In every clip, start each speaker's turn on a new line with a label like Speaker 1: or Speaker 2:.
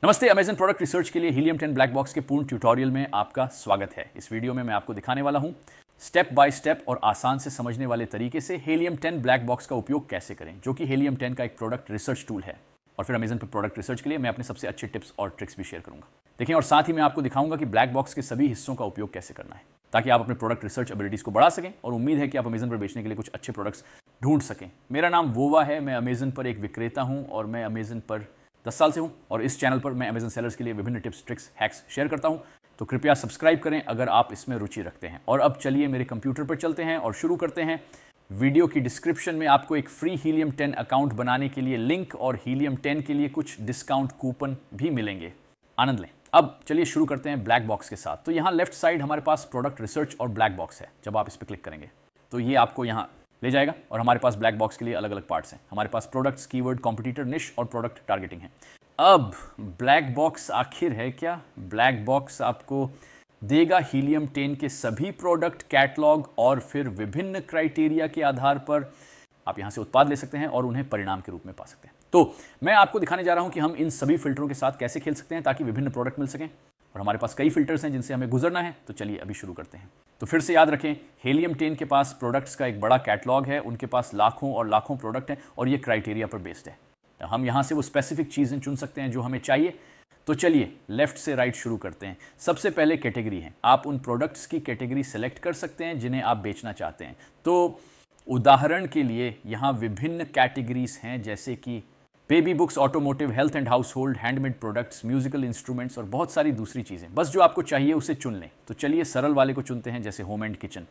Speaker 1: नमस्ते। Amazon product research के लिए हीलियम 10 ब्लैक बॉक्स के पूर्ण ट्यूटोरियल में आपका स्वागत है। इस वीडियो में मैं आपको दिखाने वाला हूं स्टेप बाय स्टेप और आसान से समझने वाले तरीके से हीलियम 10 ब्लैक बॉक्स का उपयोग कैसे करें, जो कि हीलियम 10 का एक प्रोडक्ट रिसर्च टूल है। और फिर अमेजन पर प्रोडक्ट रिसर्च के लिए मैं अपने सबसे अच्छे टिप्स और ट्रिक्स भी शेयर करूंगा। देखिए, और साथ ही मैं आपको दिखाऊंगा कि ब्लैक बॉक्स के सभी हिस्सों का उपयोग कैसे करना है, ताकि आप अपने प्रोडक्ट रिसर्च एबिलिटीज को बढ़ा सकें। और उम्मीद है कि आप अमेजन पर बेचने के लिए कुछ अच्छे प्रोडक्ट्स ढूंढ सकें। मेरा नाम वोवा है, मैं अमेजन पर एक विक्रेता हूं और मैं अमेजन पर 10 साल से हूं। और इस चैनल पर मैं अमेजन सेलर्स के लिए विभिन्न टिप्स, ट्रिक्स, हैक्स शेयर करता हूं। तो कृपया सब्सक्राइब करें अगर आप इसमें रुचि रखते हैं। और अब चलिए मेरे कंप्यूटर पर चलते हैं और शुरू करते हैं। वीडियो की डिस्क्रिप्शन में आपको एक फ्री हीलियम 10 अकाउंट बनाने के लिए लिंक और हीलियम 10 के लिए कुछ डिस्काउंट कूपन भी मिलेंगे। आनंद लें। अब चलिए शुरू करते हैं ब्लैक बॉक्स के साथ। तो यहाँ लेफ्ट साइड हमारे पास प्रोडक्ट रिसर्च और ब्लैक बॉक्स है। जब आप इस पर क्लिक करेंगे तो ये आपको यहाँ ले जाएगा और हमारे पास ब्लैक बॉक्स के लिए अलग अलग पार्ट्स हैं। हमारे पास प्रोडक्ट्स, कीवर्ड, कॉम्पिटिटर, निश और प्रोडक्ट टारगेटिंग है। अब ब्लैक बॉक्स आखिर है क्या? ब्लैक बॉक्स आपको देगा हीलियम 10 के सभी प्रोडक्ट कैटलॉग और फिर विभिन्न क्राइटेरिया के आधार पर आप यहां से उत्पाद ले सकते हैं और उन्हें परिणाम के रूप में पा सकते हैं। तो मैं आपको दिखाने जा रहा हूं कि हम इन सभी फिल्टरों के साथ कैसे खेल सकते हैं ताकि विभिन्न प्रोडक्ट मिल सकें। और हमारे पास कई फिल्टर्स हैं जिनसे हमें गुजरना है। तो चलिए अभी शुरू करते हैं। तो फिर से याद रखें, हीलियम 10 के पास प्रोडक्ट्स का एक बड़ा कैटलॉग है। उनके पास लाखों और लाखों प्रोडक्ट हैं और ये क्राइटेरिया पर बेस्ड है। हम यहां से वो स्पेसिफिक चीजें चुन सकते हैं जो हमें चाहिए। तो चलिए लेफ्ट से राइट शुरू करते हैं। सबसे पहले कैटेगरी है। आप उन प्रोडक्ट्स की कैटेगरी सेलेक्ट कर सकते हैं जिन्हें आप बेचना चाहते हैं। तो उदाहरण के लिए यहां विभिन्न कैटेगरीज हैं, जैसे कि baby books, automotive, health and house hold, handmade products, musical instruments और बहुत सारी दूसरी चीजें। बस जो आपको चाहिए उसे चुन लें। तो चलिए सरल वाले को चुनते हैं, जैसे होम एंड किचन।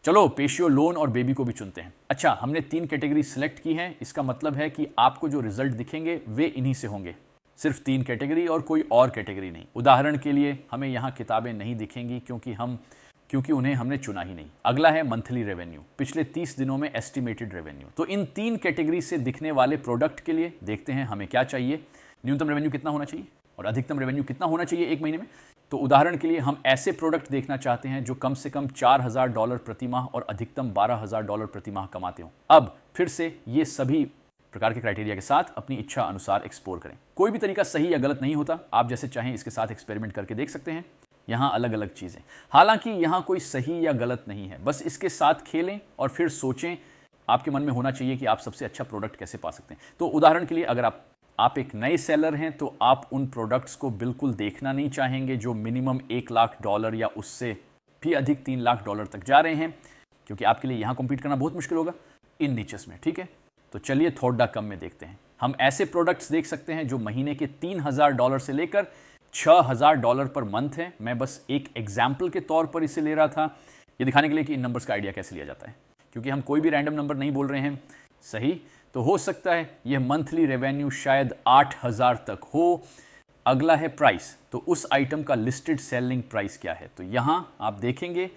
Speaker 1: चलो पेशियो, लोन और बेबी को भी चुनते हैं। अच्छा, हमने 3 कैटेगरी सिलेक्ट की हैं। इसका मतलब है कि आपको जो रिजल्ट दिखेंगे वे इन्हीं से होंगे। सिर्फ 3 कैटेगरी और कोई और कैटेगरी नहीं। उदाहरण के लिए हमें यहाँ किताबें नहीं दिखेंगी क्योंकि उन्हें हमने चुना ही नहीं। अगला है मंथली रेवेन्यू, पिछले 30 दिनों में एस्टिमेटेड रेवेन्यू। तो इन 3 कैटेगरी से दिखने वाले प्रोडक्ट के लिए देखते हैं हमें क्या चाहिए। न्यूनतम रेवेन्यू कितना होना चाहिए और अधिकतम रेवेन्यू कितना होना चाहिए एक महीने में। तो उदाहरण के लिए हम ऐसे प्रोडक्ट देखना चाहते हैं जो कम से कम $4000 प्रति माह और अधिकतम $12000 प्रति माह कमाते हो। अब फिर से ये सभी प्रकार के क्राइटेरिया के साथ अपनी इच्छा अनुसार एक्सप्लोर करें। कोई भी तरीका सही या गलत नहीं होता। आप जैसे चाहें इसके साथ एक्सपेरिमेंट करके देख सकते हैं। यहाँ अलग अलग चीजें, हालांकि यहाँ कोई सही या गलत नहीं है। बस इसके साथ खेलें और फिर सोचें। आपके मन में होना चाहिए कि आप सबसे अच्छा प्रोडक्ट कैसे पा सकते हैं। तो उदाहरण के लिए अगर आप एक नए सेलर हैं तो आप उन प्रोडक्ट्स को बिल्कुल देखना नहीं चाहेंगे जो मिनिमम $1 लाख या उससे भी अधिक $3 लाख तक जा रहे हैं, क्योंकि आपके लिए यहाँ कॉम्पीट करना बहुत मुश्किल होगा इन नीचेस में। ठीक है, तो चलिए थोड़ा कम में देखते हैं। हम ऐसे प्रोडक्ट्स देख सकते हैं जो महीने के $3000 से लेकर $6000 पर मंथ है। मैं बस एक एग्जाम्पल के तौर पर इसे ले रहा था, ये दिखाने के लिए कि इन नंबर्स का आइडिया कैसे लिया जाता है, क्योंकि हम कोई भी रैंडम नंबर नहीं बोल रहे हैं। सही, तो हो सकता है यह मंथली रेवेन्यू शायद 8000 तक हो। अगला है प्राइस। तो उस आइटम का लिस्टेड सेलिंग प्राइस क्या है। तो यहां आप देखेंगे,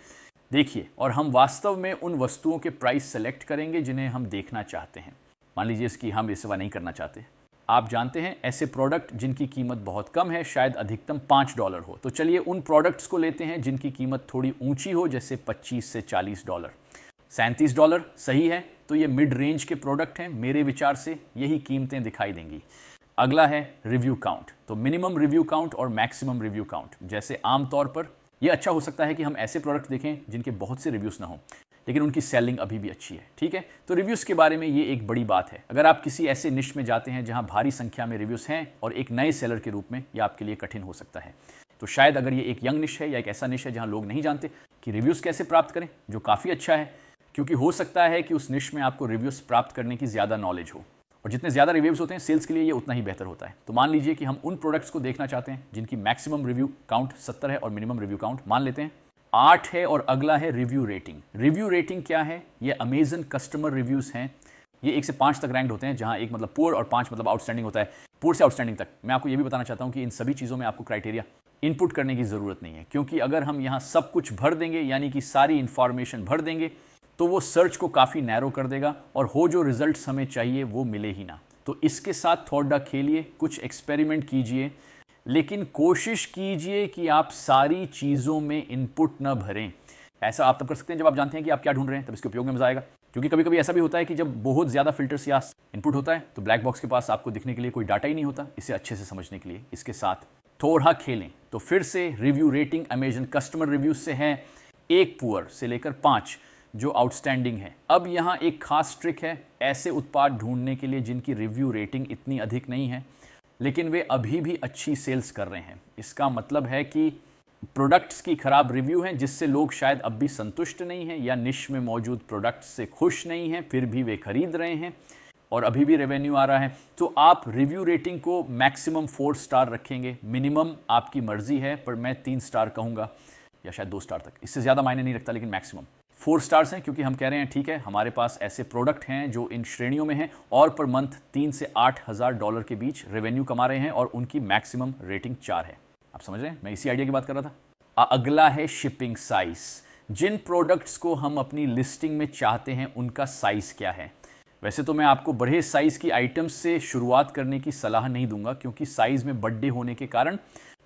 Speaker 1: देखिए, और हम वास्तव में उन वस्तुओं के प्राइस सेलेक्ट करेंगे जिन्हें हम देखना चाहते हैं। मान लीजिए इसकी हम सेवा नहीं करना चाहते। आप जानते हैं ऐसे प्रोडक्ट जिनकी कीमत बहुत कम है, शायद अधिकतम $5 हो। तो चलिए उन प्रोडक्ट्स को लेते हैं जिनकी कीमत थोड़ी ऊंची हो, जैसे $25 से $40। $37 सही है। तो ये मिड रेंज के प्रोडक्ट हैं। मेरे विचार से यही कीमतें दिखाई देंगी। अगला है रिव्यू काउंट। तो मिनिमम रिव्यू काउंट और मैक्सिमम रिव्यू काउंट, जैसे आमतौर पर यह अच्छा हो सकता है कि हम ऐसे प्रोडक्ट देखें जिनके बहुत से रिव्यूज ना हो लेकिन उनकी सेलिंग अभी भी अच्छी है। ठीक है, तो रिव्यूज के बारे में ये एक बड़ी बात है। अगर आप किसी ऐसे निश में जाते हैं जहां भारी संख्या में रिव्यूज हैं और एक नए सेलर के रूप में, यह आपके लिए कठिन हो सकता है। तो शायद अगर ये एक यंग निश है या एक ऐसा निश है जहां लोग नहीं जानते कि रिव्यूज कैसे प्राप्त करें, जो काफी अच्छा है, क्योंकि हो सकता है कि उस निश में आपको रिव्यूज प्राप्त करने की ज्यादा नॉलेज हो, और जितने ज्यादा रिव्यूज होते हैं सेल्स के लिए ये उतना ही बेहतर होता है। तो मान लीजिए कि हम उन प्रोडक्ट्स को देखना चाहते हैं जिनकी मैक्सिमम रिव्यू काउंट 70 है और मिनिमम रिव्यू काउंट मान लेते हैं 8 है। और अगला है रिव्यू रेटिंग। रिव्यू रेटिंग क्या है? ये अमेजन कस्टमर रिव्यूज हैं। ये 1 से 5 तक रैंक्ड होते हैं, जहां 1 मतलब पुअर और 5 मतलब आउटस्टैंडिंग होता है। पुअर से आउटस्टैंडिंग तक। मैं आपको ये भी बताना चाहता हूं कि इन सभी चीजों में आपको क्राइटेरिया इनपुट करने की जरूरत नहीं है, क्योंकि अगर हम यहां सब कुछ भर देंगे, यानी कि सारी इंफॉर्मेशन भर देंगे, तो वो सर्च को काफी नैरो कर देगा और हो जो रिजल्ट्स हमें चाहिए वो मिले ही ना। तो इसके साथ थोड़ा खेलिए, कुछ एक्सपेरिमेंट कीजिए, लेकिन कोशिश कीजिए कि आप सारी चीजों में इनपुट न भरें। ऐसा आप तब कर सकते हैं जब आप जानते हैं कि आप क्या ढूंढ रहे हैं, तब इसके उपयोग में मजा आएगा। क्योंकि कभी कभी ऐसा भी होता है कि जब बहुत ज़्यादा फिल्टर्स या इनपुट होता है तो ब्लैक बॉक्स के पास आपको दिखने के लिए कोई डाटा ही नहीं होता। इसे अच्छे से समझने के लिए इसके साथ थोड़ा खेलें। तो फिर से review rating Amazon customer reviews से है 1 पुअर से लेकर 5 जो आउटस्टैंडिंग है। अब यहाँ एक खास ट्रिक है ऐसे उत्पाद ढूंढने के लिए जिनकी रिव्यू रेटिंग इतनी अधिक नहीं है लेकिन वे अभी भी अच्छी सेल्स कर रहे हैं। इसका मतलब है कि प्रोडक्ट्स की खराब रिव्यू हैं जिससे लोग शायद अब भी संतुष्ट नहीं हैं या निश में मौजूद प्रोडक्ट्स से खुश नहीं हैं, फिर भी वे खरीद रहे हैं और अभी भी रेवेन्यू आ रहा है। तो आप रिव्यू रेटिंग को मैक्सिमम 4 स्टार रखेंगे। मिनिमम आपकी मर्जी है पर मैं 3 स्टार कहूँगा या शायद 2 स्टार तक, इससे ज़्यादा मायने नहीं रखता, लेकिन मैक्सिमम 4 स्टार्स हैं क्योंकि हम कह रहे हैं ठीक है हमारे पास ऐसे प्रोडक्ट हैं जो इन श्रेणियों में हैं और पर मंथ 3 से 8 हज़ार डॉलर के बीच रेवेन्यू कमा रहे हैं और उनकी मैक्सिमम रेटिंग 4 है। आप समझ रहे हैं, मैं इसी आइडिया की बात कर रहा था। अगला है शिपिंग साइज। जिन प्रोडक्ट्स को हम अपनी लिस्टिंग में चाहते हैं उनका साइज क्या है। वैसे तो मैं आपको बड़े साइज की आइटम्स से शुरुआत करने की सलाह नहीं दूंगा क्योंकि साइज में बड़े होने के कारण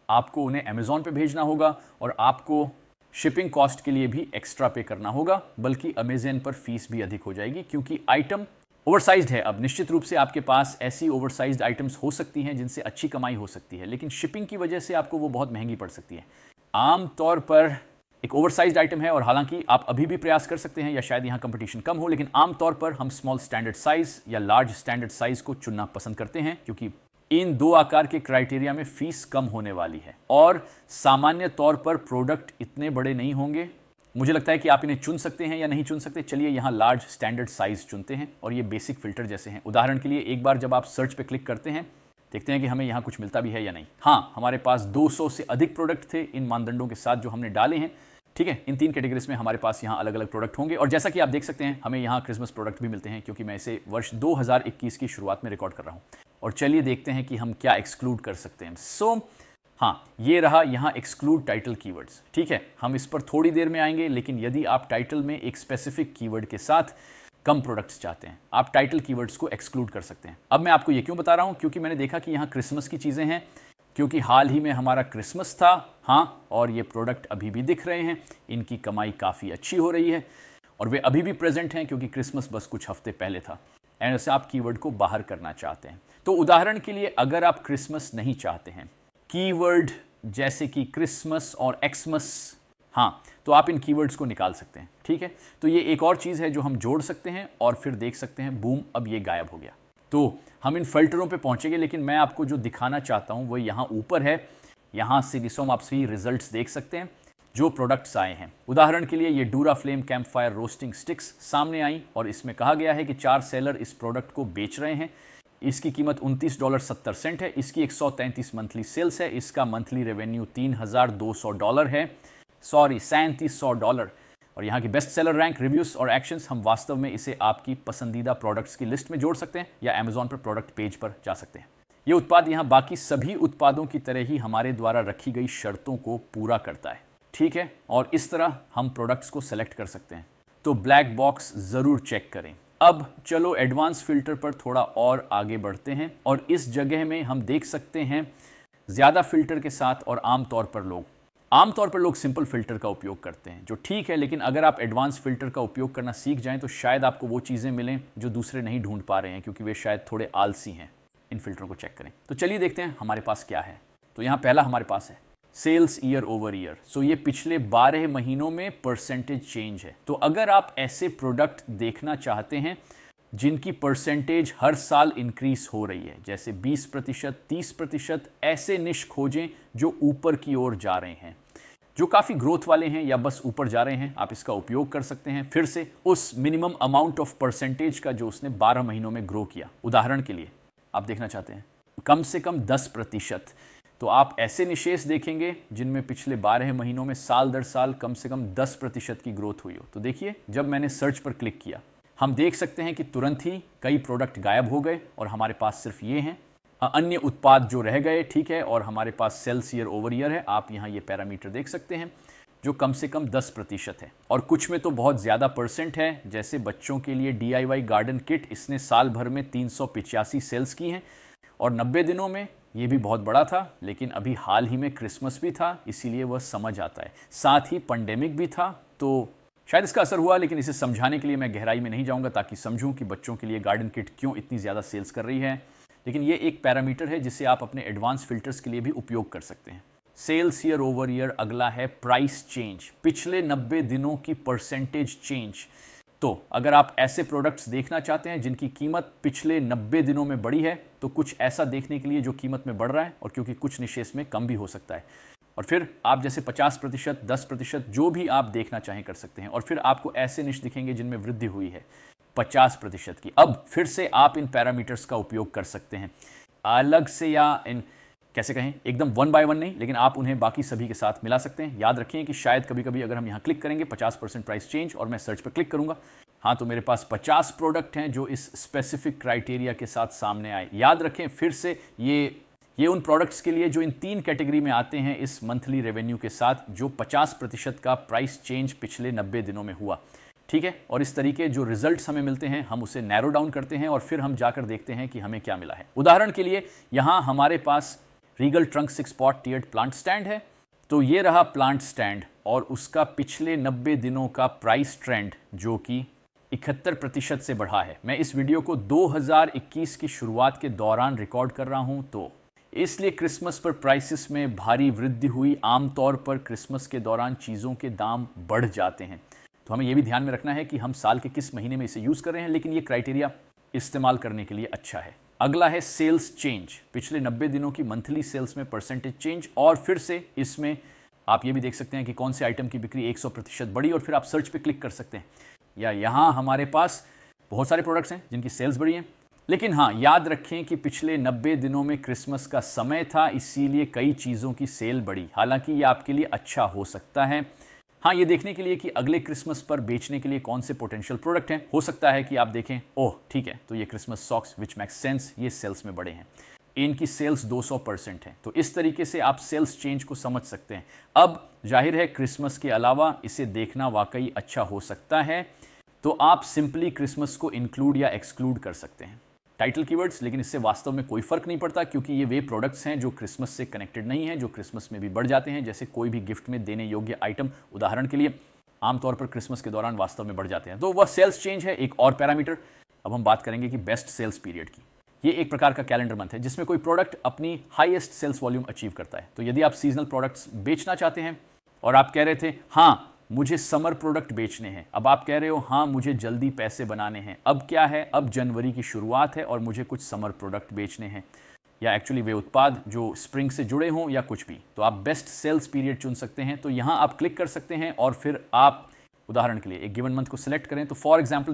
Speaker 1: आपको उन्हें अमेजॉन पे भेजना होगा और आपको शिपिंग कॉस्ट के लिए भी एक्स्ट्रा पे करना होगा, बल्कि अमेजन पर फीस भी अधिक हो जाएगी क्योंकि आइटम ओवरसाइज्ड है। अब निश्चित रूप से आपके पास ऐसी ओवरसाइज्ड आइटम्स हो सकती हैं जिनसे अच्छी कमाई हो सकती है, लेकिन शिपिंग की वजह से आपको वो बहुत महंगी पड़ सकती है। आमतौर पर एक ओवरसाइज्ड आइटम है और हालांकि आप अभी भी प्रयास कर सकते हैं या शायद यहाँ कंपटीशन कम हो, लेकिन आमतौर पर हम स्मॉल स्टैंडर्ड साइज या लार्ज स्टैंडर्ड साइज को चुनना पसंद करते हैं क्योंकि इन 2 आकार के क्राइटेरिया में फीस कम होने वाली है और सामान्य तौर पर प्रोडक्ट इतने बड़े नहीं होंगे। मुझे लगता है कि आप इन्हें चुन सकते हैं या नहीं चुन सकते। चलिए यहाँ लार्ज स्टैंडर्ड साइज चुनते हैं और ये बेसिक फिल्टर जैसे हैं। उदाहरण के लिए एक बार जब आप सर्च पे क्लिक करते हैं देखते हैं कि हमें यहाँ कुछ मिलता भी है या नहीं। हाँ, हमारे पास 200 से अधिक प्रोडक्ट थे इन मानदंडों के साथ जो हमने डाले हैं। ठीक है, इन 3 कैटेगरीज में हमारे पास यहाँ अलग अलग प्रोडक्ट होंगे और जैसा कि आप देख सकते हैं हमें यहाँ क्रिसमस प्रोडक्ट भी मिलते हैं क्योंकि मैं इसे वर्ष 2021 की शुरुआत में रिकॉर्ड कर रहा हूँ। और चलिए देखते हैं कि हम क्या एक्सक्लूड कर सकते हैं। हाँ, ये रहा यहाँ एक्सक्लूड टाइटल कीवर्ड्स। ठीक है, हम इस पर थोड़ी देर में आएंगे, लेकिन यदि आप टाइटल में एक स्पेसिफिक कीवर्ड के साथ कम प्रोडक्ट्स चाहते हैं आप टाइटल कीवर्ड्स को एक्सक्लूड कर सकते हैं। अब मैं आपको ये क्यों बता रहा हूँ, क्योंकि मैंने देखा कि यहाँ क्रिसमस की चीज़ें हैं, क्योंकि हाल ही में हमारा क्रिसमस था। हाँ, और ये प्रोडक्ट अभी भी दिख रहे हैं, इनकी कमाई काफ़ी अच्छी हो रही है और वे अभी भी प्रेजेंट हैं क्योंकि क्रिसमस बस कुछ हफ्ते पहले था। ऐसे आप कीवर्ड को बाहर करना चाहते हैं तो उदाहरण के लिए अगर आप क्रिसमस नहीं चाहते हैं, कीवर्ड जैसे कि क्रिसमस और एक्समस, हाँ, तो आप इन कीवर्ड्स को निकाल सकते हैं। ठीक है, तो ये एक और चीज़ है जो हम जोड़ सकते हैं और फिर देख सकते हैं बूम, अब ये गायब हो गया। तो हम इन फिल्टरों पे पहुंचेंगे, लेकिन मैं आपको जो दिखाना चाहता हूं वो यहाँ ऊपर है। यहाँ से जिसों आप सभी रिजल्ट्स देख सकते हैं जो प्रोडक्ट्स आए हैं। उदाहरण के लिए ये Dura flame camp fire roasting sticks सामने आई और इसमें कहा गया है कि 4 सेलर इस प्रोडक्ट को बेच रहे हैं। इसकी कीमत $29.70 है। इसकी 133 मंथली सेल्स है। इसका मंथली रेवेन्यू $3,200 है, सॉरी $3,700। और यहाँ की बेस्ट सेलर रैंक, रिव्यूज और एक्शंस, हम वास्तव में इसे आपकी पसंदीदा प्रोडक्ट्स की लिस्ट में जोड़ सकते हैं या अमेजॉन पर प्रोडक्ट पेज पर जा सकते हैं। ये उत्पाद यहाँ बाकी सभी उत्पादों की तरह ही हमारे द्वारा रखी गई शर्तों को पूरा करता है। ठीक है, और इस तरह हम प्रोडक्ट्स को सेलेक्ट कर सकते हैं। तो ब्लैक बॉक्स ज़रूर चेक करें। अब चलो एडवांस फिल्टर पर थोड़ा और आगे बढ़ते हैं और इस जगह में हम देख सकते हैं ज़्यादा फिल्टर के साथ और आमतौर पर लोग सिंपल फिल्टर का उपयोग करते हैं, जो ठीक है, लेकिन अगर आप एडवांस फिल्टर का उपयोग करना सीख जाएं तो शायद आपको वो चीज़ें मिलें जो दूसरे नहीं ढूंढ पा रहे हैं क्योंकि वे शायद थोड़े आलसी हैं। इन फिल्टरों को चेक करें। तो चलिए देखते हैं हमारे पास क्या है। तो यहाँ पहला हमारे पास है सेल्स ईयर ओवर ईयर। सो ये पिछले 12 महीनों में परसेंटेज चेंज है। तो अगर आप ऐसे प्रोडक्ट देखना चाहते हैं जिनकी परसेंटेज हर साल इंक्रीज हो रही है, जैसे 20%, 30%, ऐसे निश खोजें जो ऊपर की ओर जा रहे हैं, जो काफ़ी ग्रोथ वाले हैं या बस ऊपर जा रहे हैं। आप इसका उपयोग कर सकते हैं फिर से उस मिनिमम अमाउंट ऑफ परसेंटेज का जो उसने 12 महीनों में ग्रो किया। उदाहरण के लिए आप देखना चाहते हैं कम से कम 10%, तो आप ऐसे निशेष देखेंगे जिनमें पिछले 12 महीनों में साल दर साल कम से कम 10% की ग्रोथ हुई हो। तो देखिए, जब मैंने सर्च पर क्लिक किया हम देख सकते हैं कि तुरंत ही कई प्रोडक्ट गायब हो गए और हमारे पास सिर्फ ये हैं। अन्य उत्पाद जो रह गए, ठीक है, और हमारे पास सेल्स ईयर ओवर ईयर है। आप यहाँ ये पैरामीटर देख सकते हैं जो कम से कम 10% है और कुछ में तो बहुत ज़्यादा परसेंट है, जैसे बच्चों के लिए DIY गार्डन किट, इसने साल भर में 385 सेल्स की हैं और 90 दिनों में ये भी बहुत बड़ा था, लेकिन अभी हाल ही में क्रिसमस भी था, इसीलिए वह समझ आता है। साथ ही पेंडेमिक भी था, तो शायद इसका असर हुआ, लेकिन इसे समझाने के लिए मैं गहराई में नहीं जाऊंगा ताकि समझूं कि बच्चों के लिए गार्डन किट क्यों इतनी ज़्यादा सेल्स कर रही है। लेकिन ये एक पैरामीटर है जिसे आप अपने एडवांस फिल्टर्स के लिए भी उपयोग कर सकते हैं। Sales year over year. अगला है प्राइस चेंज, पिछले 90 दिनों की परसेंटेज चेंज। तो अगर आप ऐसे प्रोडक्ट्स देखना चाहते हैं जिनकी कीमत पिछले 90 दिनों में बढ़ी है, तो कुछ ऐसा देखने के लिए जो कीमत में बढ़ रहा है, और क्योंकि कुछ निशेष में कम भी हो सकता है। और फिर आप जैसे 50%, 10%, जो भी आप देखना चाहें कर सकते हैं। और फिर आपको ऐसे निश दिखेंगे जिनमें वृद्धि हुई है 50% की। अब फिर से आप इन पैरामीटर्स का उपयोग कर सकते हैं अलग से, या इन कैसे कहें, एकदम 1 बाय 1 नहीं, लेकिन आप उन्हें बाकी सभी के साथ मिला सकते हैं। याद रखिए कि शायद कभी कभी अगर हम यहाँ क्लिक करेंगे 50% प्राइस चेंज और मैं सर्च पर क्लिक करूंगा, हाँ, तो मेरे पास 50 प्रोडक्ट हैं जो इस स्पेसिफिक क्राइटेरिया के साथ सामने आए। याद रखें फिर से, ये उन प्रोडक्ट्स के लिए जो इन 3 कैटेगरी में आते हैं इस मंथली रेवेन्यू के साथ, जो 50% का प्राइस चेंज पिछले 90 दिनों में हुआ। ठीक है, और इस तरीके जो रिजल्ट्स हमें मिलते हैं हम उसे नैरो डाउन करते हैं और फिर हम जाकर देखते हैं कि हमें क्या मिला है। उदाहरण के लिए यहाँ हमारे पास Regal trunk 6 spot tiered plant stand है। तो ये रहा प्लांट स्टैंड और उसका पिछले 90 दिनों का प्राइस ट्रेंड जो कि 71% से बढ़ा है। मैं इस वीडियो को 2021 की शुरुआत के दौरान रिकॉर्ड कर रहा हूं, तो इसलिए क्रिसमस पर प्राइसेस में भारी वृद्धि हुई। आमतौर पर क्रिसमस के दौरान चीज़ों के दाम बढ़ जाते हैं, तो हमें यह भी ध्यान में रखना है कि हम साल के किस महीने में इसे यूज़ कर रहे हैं, लेकिन ये क्राइटेरिया इस्तेमाल करने के लिए अच्छा है। अगला है सेल्स चेंज, पिछले 90 दिनों की मंथली सेल्स में परसेंटेज चेंज। और फिर से इसमें आप ये भी देख सकते हैं कि कौन से आइटम की बिक्री 100% बढ़ी, और फिर आप सर्च पे क्लिक कर सकते हैं। या यहाँ हमारे पास बहुत सारे प्रोडक्ट्स हैं जिनकी सेल्स बढ़ी हैं, लेकिन हाँ, याद रखें कि पिछले 90 दिनों में क्रिसमस का समय था, इसीलिए कई चीज़ों की सेल बढ़ी। हालांकि ये आपके लिए अच्छा हो सकता है, हाँ, ये देखने के लिए कि अगले क्रिसमस पर बेचने के लिए कौन से पोटेंशियल प्रोडक्ट हैं। हो सकता है कि आप देखें, ओह ठीक है, तो ये क्रिसमस सॉक्स विच मैक्स सेंस, ये सेल्स में बढ़े हैं, इनकी सेल्स 200% है। तो इस तरीके से आप सेल्स चेंज को समझ सकते हैं। अब जाहिर है क्रिसमस के अलावा इसे देखना वाकई अच्छा हो सकता है, तो आप सिंपली क्रिसमस को इंक्लूड या एक्सक्लूड कर सकते हैं टाइटल कीवर्ड्स, लेकिन इससे वास्तव में कोई फर्क नहीं पड़ता, क्योंकि ये वे प्रोडक्ट्स हैं जो क्रिसमस से कनेक्टेड नहीं हैं, जो क्रिसमस में भी बढ़ जाते हैं। जैसे कोई भी गिफ्ट में देने योग्य आइटम उदाहरण के लिए आमतौर पर क्रिसमस के दौरान वास्तव में बढ़ जाते हैं, तो वह सेल्स चेंज है। एक और पैरामीटर अब हम बात करेंगे कि बेस्ट सेल्स पीरियड की। ये एक प्रकार का कैलेंडर मंथ है जिसमें कोई प्रोडक्ट अपनी हाईएस्ट सेल्स वॉल्यूम अचीव करता है। तो यदि आप सीजनल प्रोडक्ट्स बेचना चाहते हैं और आप कह रहे थे हाँ मुझे समर प्रोडक्ट बेचने हैं, अब आप कह रहे हो हाँ मुझे जल्दी पैसे बनाने हैं, अब क्या है, अब जनवरी की शुरुआत है और मुझे कुछ समर प्रोडक्ट बेचने हैं, या एक्चुअली वे उत्पाद जो स्प्रिंग से जुड़े हों या कुछ भी, तो आप बेस्ट सेल्स पीरियड चुन सकते हैं। तो यहाँ आप क्लिक कर सकते हैं और फिर आप उदाहरण के लिए एक गिवन मंथ को सिलेक्ट करें। तो फॉर एग्जाम्पल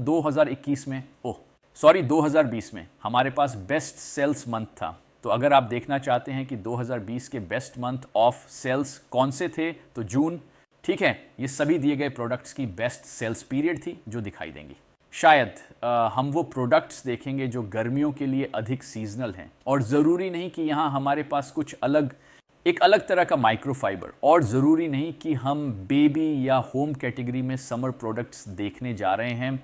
Speaker 1: 2020 में हमारे पास बेस्ट सेल्स मंथ था। तो अगर आप देखना चाहते हैं कि 2020 के बेस्ट मंथ ऑफ सेल्स कौन से थे, तो जून, ठीक है, ये सभी दिए गए प्रोडक्ट्स की बेस्ट सेल्स पीरियड थी जो दिखाई देंगी। शायद हम वो प्रोडक्ट्स देखेंगे जो गर्मियों के लिए अधिक सीजनल हैं, और ज़रूरी नहीं कि यहाँ हमारे पास कुछ एक अलग तरह का माइक्रोफाइबर, और ज़रूरी नहीं कि हम बेबी या होम कैटेगरी में समर प्रोडक्ट्स देखने जा रहे हैं,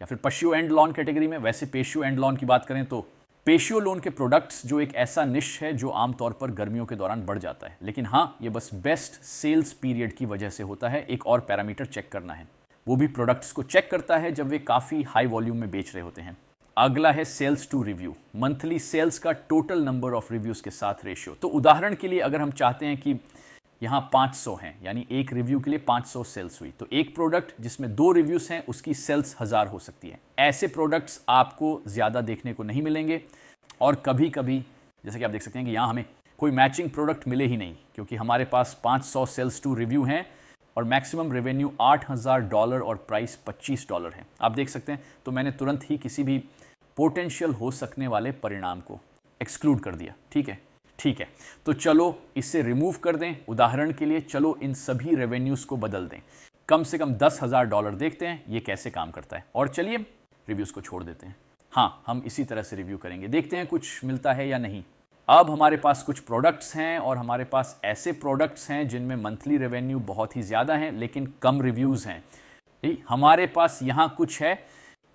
Speaker 1: या फिर पशु एंड लॉन कैटेगरी में। वैसे पेशु एंड लॉन की बात करें तो पेशियो लोन के प्रोडक्ट्स जो एक ऐसा निश है जो आमतौर पर गर्मियों के दौरान बढ़ जाता है, लेकिन हाँ, ये बस बेस्ट सेल्स पीरियड की वजह से होता है। एक और पैरामीटर चेक करना है, वो भी प्रोडक्ट्स को चेक करता है जब वे काफ़ी हाई वॉल्यूम में बेच रहे होते हैं। अगला है sales to review, monthly sales का टोटल नंबर ऑफ रिव्यूज़ के साथ रेशियो। तो उदाहरण के लिए अगर हम चाहते हैं कि यहाँ 500 हैं, यानी एक रिव्यू के लिए 500 सेल्स हुई, तो एक प्रोडक्ट जिसमें 2 रिव्यूज़ हैं उसकी सेल्स 1000 हो सकती है। ऐसे प्रोडक्ट्स आपको ज़्यादा देखने को नहीं मिलेंगे, और कभी कभी जैसे कि आप देख सकते हैं कि यहाँ हमें कोई मैचिंग प्रोडक्ट मिले ही नहीं, क्योंकि हमारे पास 500 सेल्स टू रिव्यू हैं और मैक्सिमम रेवेन्यू $8000 और प्राइस $25 है। आप देख सकते हैं, तो मैंने तुरंत ही किसी भी पोटेंशियल हो सकने वाले परिणाम को एक्सक्लूड कर दिया। ठीक है, तो चलो इसे रिमूव कर दें। उदाहरण के लिए चलो इन सभी रेवेन्यूज़ को बदल दें, कम से कम $10,000 देखते हैं ये कैसे काम करता है, और चलिए रिव्यूज़ को छोड़ देते हैं। हाँ, हम इसी तरह से रिव्यू करेंगे, देखते हैं कुछ मिलता है या नहीं। अब हमारे पास कुछ प्रोडक्ट्स हैं, और हमारे पास ऐसे प्रोडक्ट्स हैं जिनमें मंथली रेवेन्यू बहुत ही ज़्यादा है लेकिन कम रिव्यूज़ हैं। हमारे पास यहाँ कुछ है,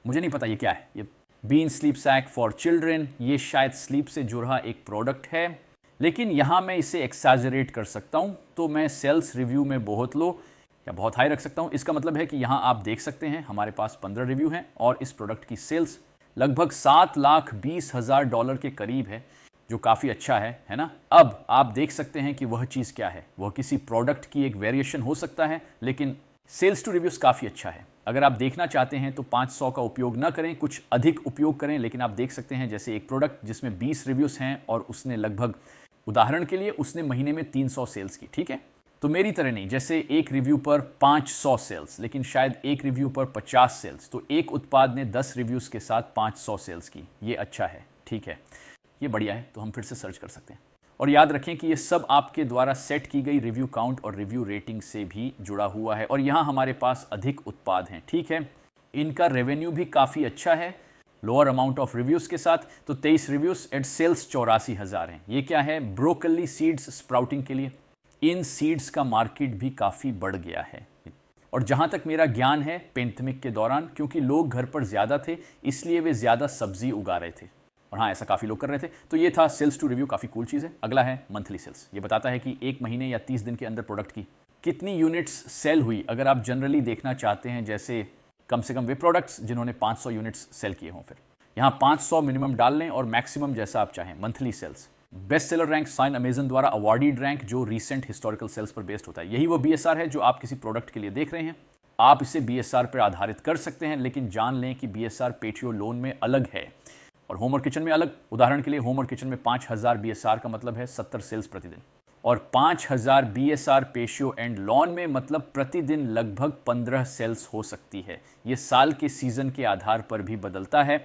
Speaker 1: मुझे नहीं पता ये क्या है, ये bean sleep sack for children, ये शायद स्लीप से जुड़ा एक प्रोडक्ट है, लेकिन यहाँ मैं इसे एक्सैजरेट कर सकता हूँ। तो मैं सेल्स रिव्यू में बहुत लो, या बहुत हाई रख सकता हूँ। इसका मतलब है कि यहाँ आप देख सकते हैं हमारे पास 15 रिव्यू हैं और इस प्रोडक्ट की सेल्स लगभग $7,20,000 के करीब है, जो काफ़ी अच्छा है ना। अब आप देख सकते हैं कि वह चीज़ क्या है। वह किसी प्रोडक्ट की एक वेरिएशन हो सकता है, लेकिन सेल्स टू रिव्यूज़ काफ़ी अच्छा है। अगर आप देखना चाहते हैं तो 500 का उपयोग ना करें, कुछ अधिक उपयोग करें। लेकिन आप देख सकते हैं जैसे एक प्रोडक्ट जिसमें 20 रिव्यूज़ हैं और उसने लगभग, उदाहरण के लिए, उसने महीने में 300 सेल्स की, ठीक है। तो मेरी तरह नहीं, जैसे एक रिव्यू पर 500 सेल्स, लेकिन शायद एक रिव्यू पर 50 सेल्स, तो एक उत्पाद ने 10 रिव्यूज़ के साथ 500 सेल्स की। ये अच्छा है, ठीक है, ये बढ़िया है। तो हम फिर से सर्च कर सकते हैं। और याद रखें कि ये सब आपके द्वारा सेट की गई रिव्यू काउंट और रिव्यू रेटिंग से भी जुड़ा हुआ है। और यहाँ हमारे पास अधिक उत्पाद हैं, ठीक है। इनका रेवेन्यू भी काफ़ी अच्छा है लोअर अमाउंट ऑफ रिव्यूज़ के साथ। तो 23 रिव्यूज़ एट सेल्स 84,000 हैं। ये क्या है? ब्रोकली सीड्स स्प्राउटिंग के लिए। इन सीड्स का मार्केट भी काफ़ी बढ़ गया है। और जहाँ तक मेरा ज्ञान है, पेंडेमिक के दौरान क्योंकि लोग घर पर ज़्यादा थे, इसलिए वे ज़्यादा सब्जी उगा रहे थे। और हाँ, ऐसा काफ़ी लोग कर रहे थे। तो ये था सेल्स टू रिव्यू, काफ़ी कूल चीज़ है। अगला है मंथली सेल्स। ये बताता है कि एक महीने या 30 दिन के अंदर प्रोडक्ट की कितनी यूनिट्स सेल हुई। अगर आप जनरली देखना चाहते हैं, जैसे कम से कम वे प्रोडक्ट्स जिन्होंने 500 यूनिट्स सेल किए हों, फिर यहाँ 500 मिनिमम डाल लें और मैक्सिमम जैसा आप चाहें। Monthly sales, best seller rank sign Amazon द्वारा अवार्डेड रैंक, जो रीसेंट हिस्टोरिकल सेल्स पर बेस्ड होता है। यही वो BSR है जो आप किसी प्रोडक्ट के लिए देख रहे हैं। आप इसे BSR पर आधारित कर सकते हैं, लेकिन जान लें कि BSR पेटियो लोन में अलग है और होम और किचन में अलग। उदाहरण के लिए होम और किचन में 5000 BSR का मतलब है 70 सेल्स प्रतिदिन, और 5000 BSR पेशियो एंड लॉन में मतलब प्रतिदिन लगभग 15 सेल्स हो सकती है। ये साल के सीजन के आधार पर भी बदलता है,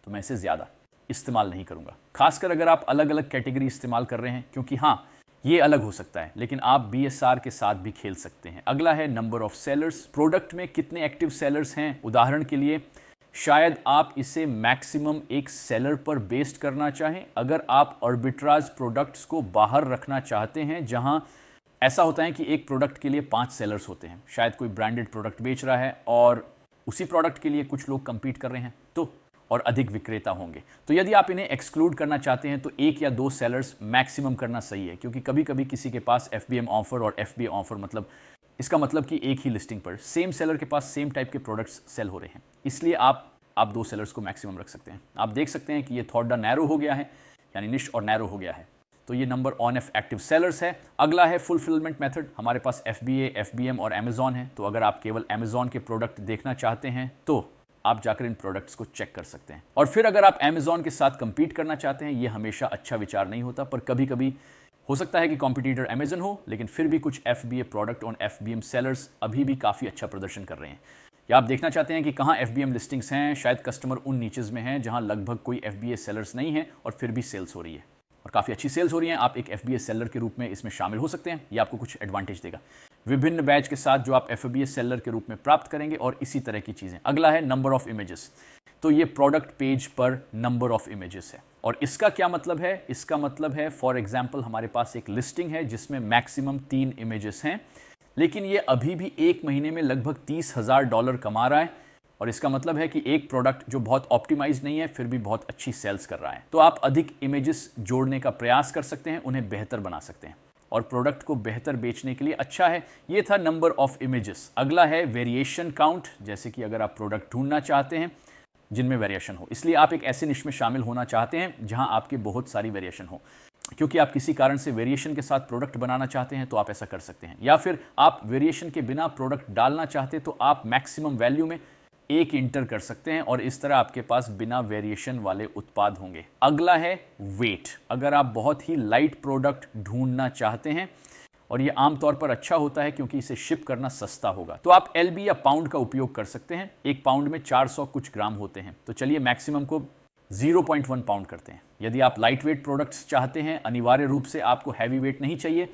Speaker 1: तो मैं इसे ज़्यादा इस्तेमाल नहीं करूंगा, खासकर अगर आप अलग अलग कैटेगरी इस्तेमाल कर रहे हैं, क्योंकि हाँ, ये अलग हो सकता है, लेकिन आप BSR के साथ भी खेल सकते हैं। अगला है नंबर ऑफ सेलर्स। प्रोडक्ट में कितने एक्टिव सेलर्स हैं। उदाहरण के लिए शायद आप इसे मैक्सिमम एक सेलर पर बेस्ड करना चाहें। अगर आप आर्बिट्राज प्रोडक्ट्स को बाहर रखना चाहते हैं, जहां ऐसा होता है कि एक प्रोडक्ट के लिए 5 सेलर्स होते हैं, शायद कोई ब्रांडेड प्रोडक्ट बेच रहा है और उसी प्रोडक्ट के लिए कुछ लोग कंपीट कर रहे हैं, तो और अधिक विक्रेता होंगे। तो यदि आप इन्हें एक्सक्लूड करना चाहते हैं तो 1 या 2 सेलर्स मैक्सिमम करना सही है, क्योंकि कभी कभी किसी के पास FBM ऑफर और FBA ऑफर, मतलब इसका मतलब कि एक ही लिस्टिंग पर सेम सेलर के पास सेम टाइप के प्रोडक्ट्स सेल हो रहे हैं, इसलिए आप 2 सेलर्स को मैक्सिमम रख सकते हैं। आप देख सकते हैं कि ये थोड़ा नैरो हो गया है, यानी निश और नैरो हो गया है। तो ये number on F active sellers है। अगला है फुलफिलमेंट मेथड। हमारे पास FBA, FBM और अमेजॉन है। तो अगर आप केवल अमेजॉन के प्रोडक्ट देखना चाहते हैं तो आप जाकर इन प्रोडक्ट्स को चेक कर सकते हैं। और फिर अगर आप अमेजॉन के साथ कंपीट करना चाहते हैं, ये हमेशा अच्छा विचार नहीं होता, पर कभी कभी हो सकता है कि कॉम्पिटिटर अमेजन हो, लेकिन फिर भी कुछ FBA product on FBM sellers अभी भी काफ़ी अच्छा प्रदर्शन कर रहे हैं। या आप देखना चाहते हैं कि कहाँ FBM लिस्टिंग्स हैं, शायद कस्टमर उन नीचेज में हैं जहाँ लगभग कोई FBA सेलर्स नहीं है और फिर भी सेल्स हो रही है और काफ़ी अच्छी सेल्स हो रही हैं। आप एक FBA सेलर के रूप में इसमें शामिल हो सकते हैं, ये आपको कुछ एडवांटेज देगा विभिन्न बैच के साथ जो आप FBA सेलर के रूप में प्राप्त करेंगे और इसी तरह की चीज़ें। अगला है नंबर ऑफ इमेजेस। तो ये प्रोडक्ट पेज पर नंबर ऑफ इमेजेस है और इसका क्या मतलब है? इसका मतलब है फॉर एग्जाम्पल हमारे पास एक लिस्टिंग है जिसमें मैक्सिमम 3 इमेजेस हैं, लेकिन ये अभी भी एक महीने में लगभग $30,000 कमा रहा है और इसका मतलब है कि एक प्रोडक्ट जो बहुत ऑप्टिमाइज नहीं है फिर भी बहुत अच्छी सेल्स कर रहा है। तो आप अधिक इमेजेस जोड़ने का प्रयास कर सकते हैं, उन्हें बेहतर बना सकते हैं और प्रोडक्ट को बेहतर बेचने के लिए अच्छा है। ये था नंबर ऑफ इमेजेस। अगला है वेरिएशन काउंट। जैसे कि अगर आप प्रोडक्ट ढूंढना चाहते हैं जिनमें वेरिएशन हो, इसलिए आप एक ऐसे निश में शामिल होना चाहते हैं जहां आपके बहुत सारी वेरिएशन हो, क्योंकि आप किसी कारण से वेरिएशन के साथ प्रोडक्ट बनाना चाहते हैं तो आप ऐसा कर सकते हैं, या फिर आप वेरिएशन के बिना प्रोडक्ट डालना चाहते हैं तो आप मैक्सिमम वैल्यू में 1 इंटर कर सकते हैं और इस तरह आपके पास बिना वेरिएशन वाले उत्पाद होंगे। अगला है वेट। अगर आप बहुत ही लाइट प्रोडक्ट ढूंढना चाहते हैं, और ये आमतौर पर अच्छा होता है क्योंकि इसे शिप करना सस्ता होगा, तो आप LB या पाउंड का उपयोग कर सकते हैं। एक पाउंड में 400 कुछ ग्राम होते हैं, तो चलिए मैक्सिमम को 0.1 पाउंड करते हैं। यदि आप लाइट वेट प्रोडक्ट्स चाहते हैं, अनिवार्य रूप से आपको हैवी वेट नहीं चाहिए,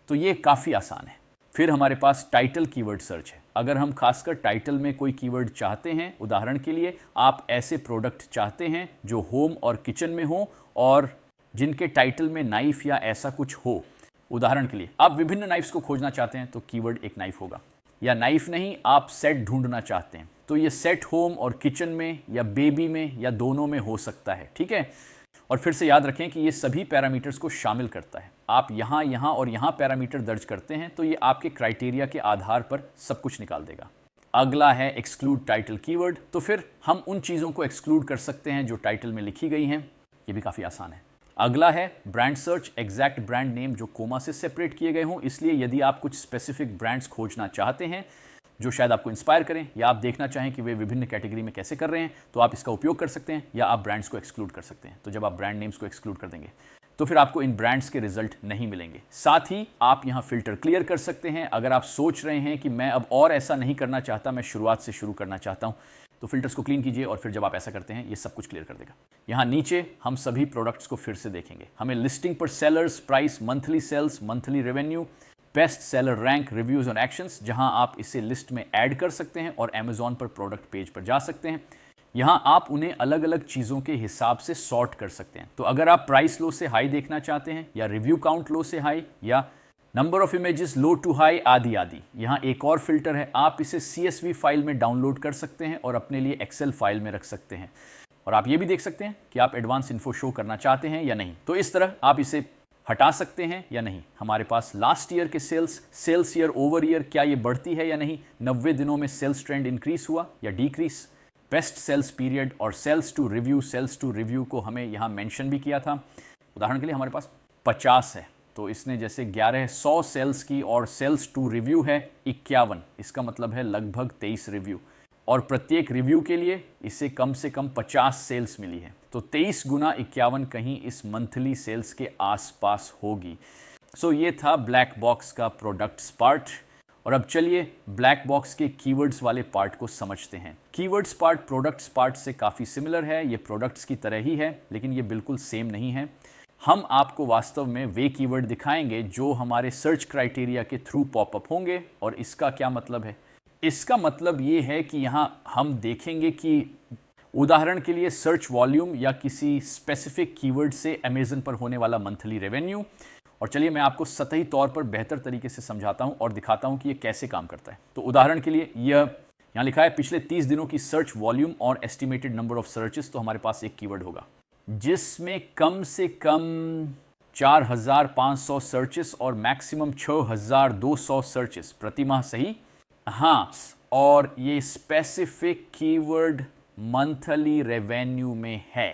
Speaker 1: तो ये काफ़ी आसान है। फिर हमारे पास टाइटल कीवर्ड सर्च है। अगर हम खासकर टाइटल में कोई कीवर्ड चाहते हैं, उदाहरण के लिए आप ऐसे प्रोडक्ट चाहते हैं जो होम और किचन में हो और जिनके टाइटल में नाइफ या ऐसा कुछ हो, उदाहरण के लिए आप विभिन्न नाइफ्स को खोजना चाहते हैं तो कीवर्ड एक नाइफ होगा, या नाइफ नहीं, आप सेट ढूंढना चाहते हैं तो ये सेट होम और किचन में या बेबी में या दोनों में हो सकता है, ठीक है। और फिर से याद रखें कि ये सभी पैरामीटर्स को शामिल करता है। आप यहाँ और यहाँ पैरामीटर दर्ज करते हैं तो ये आपके क्राइटेरिया के आधार पर सब कुछ निकाल देगा। अगला है एक्सक्लूड टाइटल कीवर्ड। तो फिर हम उन चीज़ों को एक्सक्लूड कर सकते हैं जो टाइटल में लिखी गई हैं, ये भी काफ़ी आसान है। अगला है brand search, exact brand name जो कोमा से सेपरेट किए गए हों, इसलिए यदि आप कुछ स्पेसिफिक ब्रांड्स खोजना चाहते हैं जो शायद आपको इंस्पायर करें या आप देखना चाहें कि वे विभिन्न कैटेगरी में कैसे कर रहे हैं, तो आप इसका उपयोग कर सकते हैं, या आप ब्रांड्स को एक्सक्लूड कर सकते हैं। तो जब आप ब्रांड नेम्स को एक्सक्लूड कर देंगे तो फिर आपको इन ब्रांड्स के रिजल्ट नहीं मिलेंगे। साथ ही आप यहाँ फिल्टर क्लियर कर सकते हैं। अगर आप सोच रहे हैं कि मैं अब और ऐसा नहीं करना चाहता, मैं शुरुआत से शुरू करना चाहता हूँ, तो फिल्टर्स को क्लीन कीजिए और फिर जब आप ऐसा करते हैं ये सब कुछ क्लियर कर देगा। यहाँ नीचे हम सभी प्रोडक्ट्स को फिर से देखेंगे। हमें लिस्टिंग पर sellers, price, monthly sales, monthly revenue, best seller rank, reviews और एक्शंस, जहां आप इसे लिस्ट में ऐड कर सकते हैं और अमेजॉन पर प्रोडक्ट पेज पर जा सकते हैं। यहां आप उन्हें अलग अलग चीज़ों के हिसाब से सॉर्ट कर सकते हैं। तो अगर आप प्राइस लो से हाई देखना चाहते हैं, या रिव्यू काउंट लो से हाई, या number of images low to high, आदि आदि, यहाँ एक और फिल्टर है। आप इसे CSV फाइल में डाउनलोड कर सकते हैं और अपने लिए एक्सेल फाइल में रख सकते हैं। और आप ये भी देख सकते हैं कि आप एडवांस इन्फो शो करना चाहते हैं या नहीं। तो इस तरह आप इसे हटा सकते हैं या नहीं। हमारे पास लास्ट ईयर के सेल्स ईयर ओवर ईयर, क्या ये बढ़ती है या नहीं, 90 दिनों में सेल्स ट्रेंड इंक्रीज हुआ या डिक्रीज, बेस्ट सेल्स पीरियड और सेल्स टू रिव्यू को हमें यहाँ मेंशन भी किया था। उदाहरण के लिए हमारे पास 50 है, तो इसने जैसे 1100 सेल्स की, और सेल्स टू रिव्यू है 51, इसका मतलब है लगभग 23 रिव्यू, और प्रत्येक रिव्यू के लिए इसे कम से कम 50 सेल्स मिली है। तो 23 गुना 51 कहीं इस मंथली सेल्स के आसपास होगी। सो ये था ब्लैक बॉक्स का प्रोडक्ट्स पार्ट। और अब चलिए ब्लैक बॉक्स के कीवर्ड्स वाले पार्ट को समझते हैं। कीवर्ड्स पार्ट प्रोडक्ट्स पार्ट से काफ़ी सिमिलर है, ये प्रोडक्ट्स की तरह ही है, लेकिन ये बिल्कुल सेम नहीं है। हम आपको वास्तव में वे कीवर्ड दिखाएंगे जो हमारे सर्च क्राइटेरिया के थ्रू पॉपअप होंगे। और इसका क्या मतलब है? इसका मतलब ये है कि यहाँ हम देखेंगे कि उदाहरण के लिए सर्च वॉल्यूम या किसी स्पेसिफिक कीवर्ड से अमेज़न पर होने वाला मंथली रेवेन्यू। और चलिए मैं आपको सतही तौर पर बेहतर तरीके से समझाता हूँ और दिखाता हूँ कि ये कैसे काम करता है। तो उदाहरण के लिए यह यहाँ लिखा है पिछले 30 दिनों की सर्च वॉल्यूम और एस्टिमेटेड नंबर ऑफ सर्चेस। तो हमारे पास एक कीवर्ड होगा जिसमें कम से कम 4500 सर्चेस और मैक्सिमम 6200 सर्चेस प्रति माह, सही? हाँ, और ये स्पेसिफिक कीवर्ड मंथली रेवेन्यू में है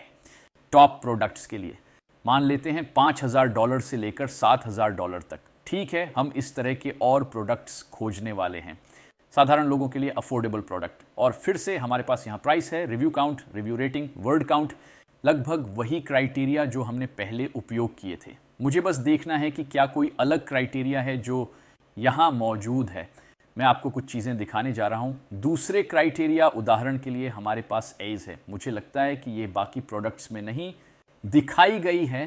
Speaker 1: टॉप प्रोडक्ट्स के लिए। मान लेते हैं $5000 से लेकर $7000 तक। ठीक है, हम इस तरह के और प्रोडक्ट्स खोजने वाले हैं, साधारण लोगों के लिए अफोर्डेबल प्रोडक्ट। और फिर से हमारे पास यहाँ प्राइस है, review count, review rating, word count, लगभग वही क्राइटेरिया जो हमने पहले उपयोग किए थे। मुझे बस देखना है कि क्या कोई अलग क्राइटेरिया है जो यहाँ मौजूद है। मैं आपको कुछ चीज़ें दिखाने जा रहा हूँ। दूसरे क्राइटेरिया, उदाहरण के लिए हमारे पास एज है। मुझे लगता है कि ये बाकी प्रोडक्ट्स में नहीं दिखाई गई है।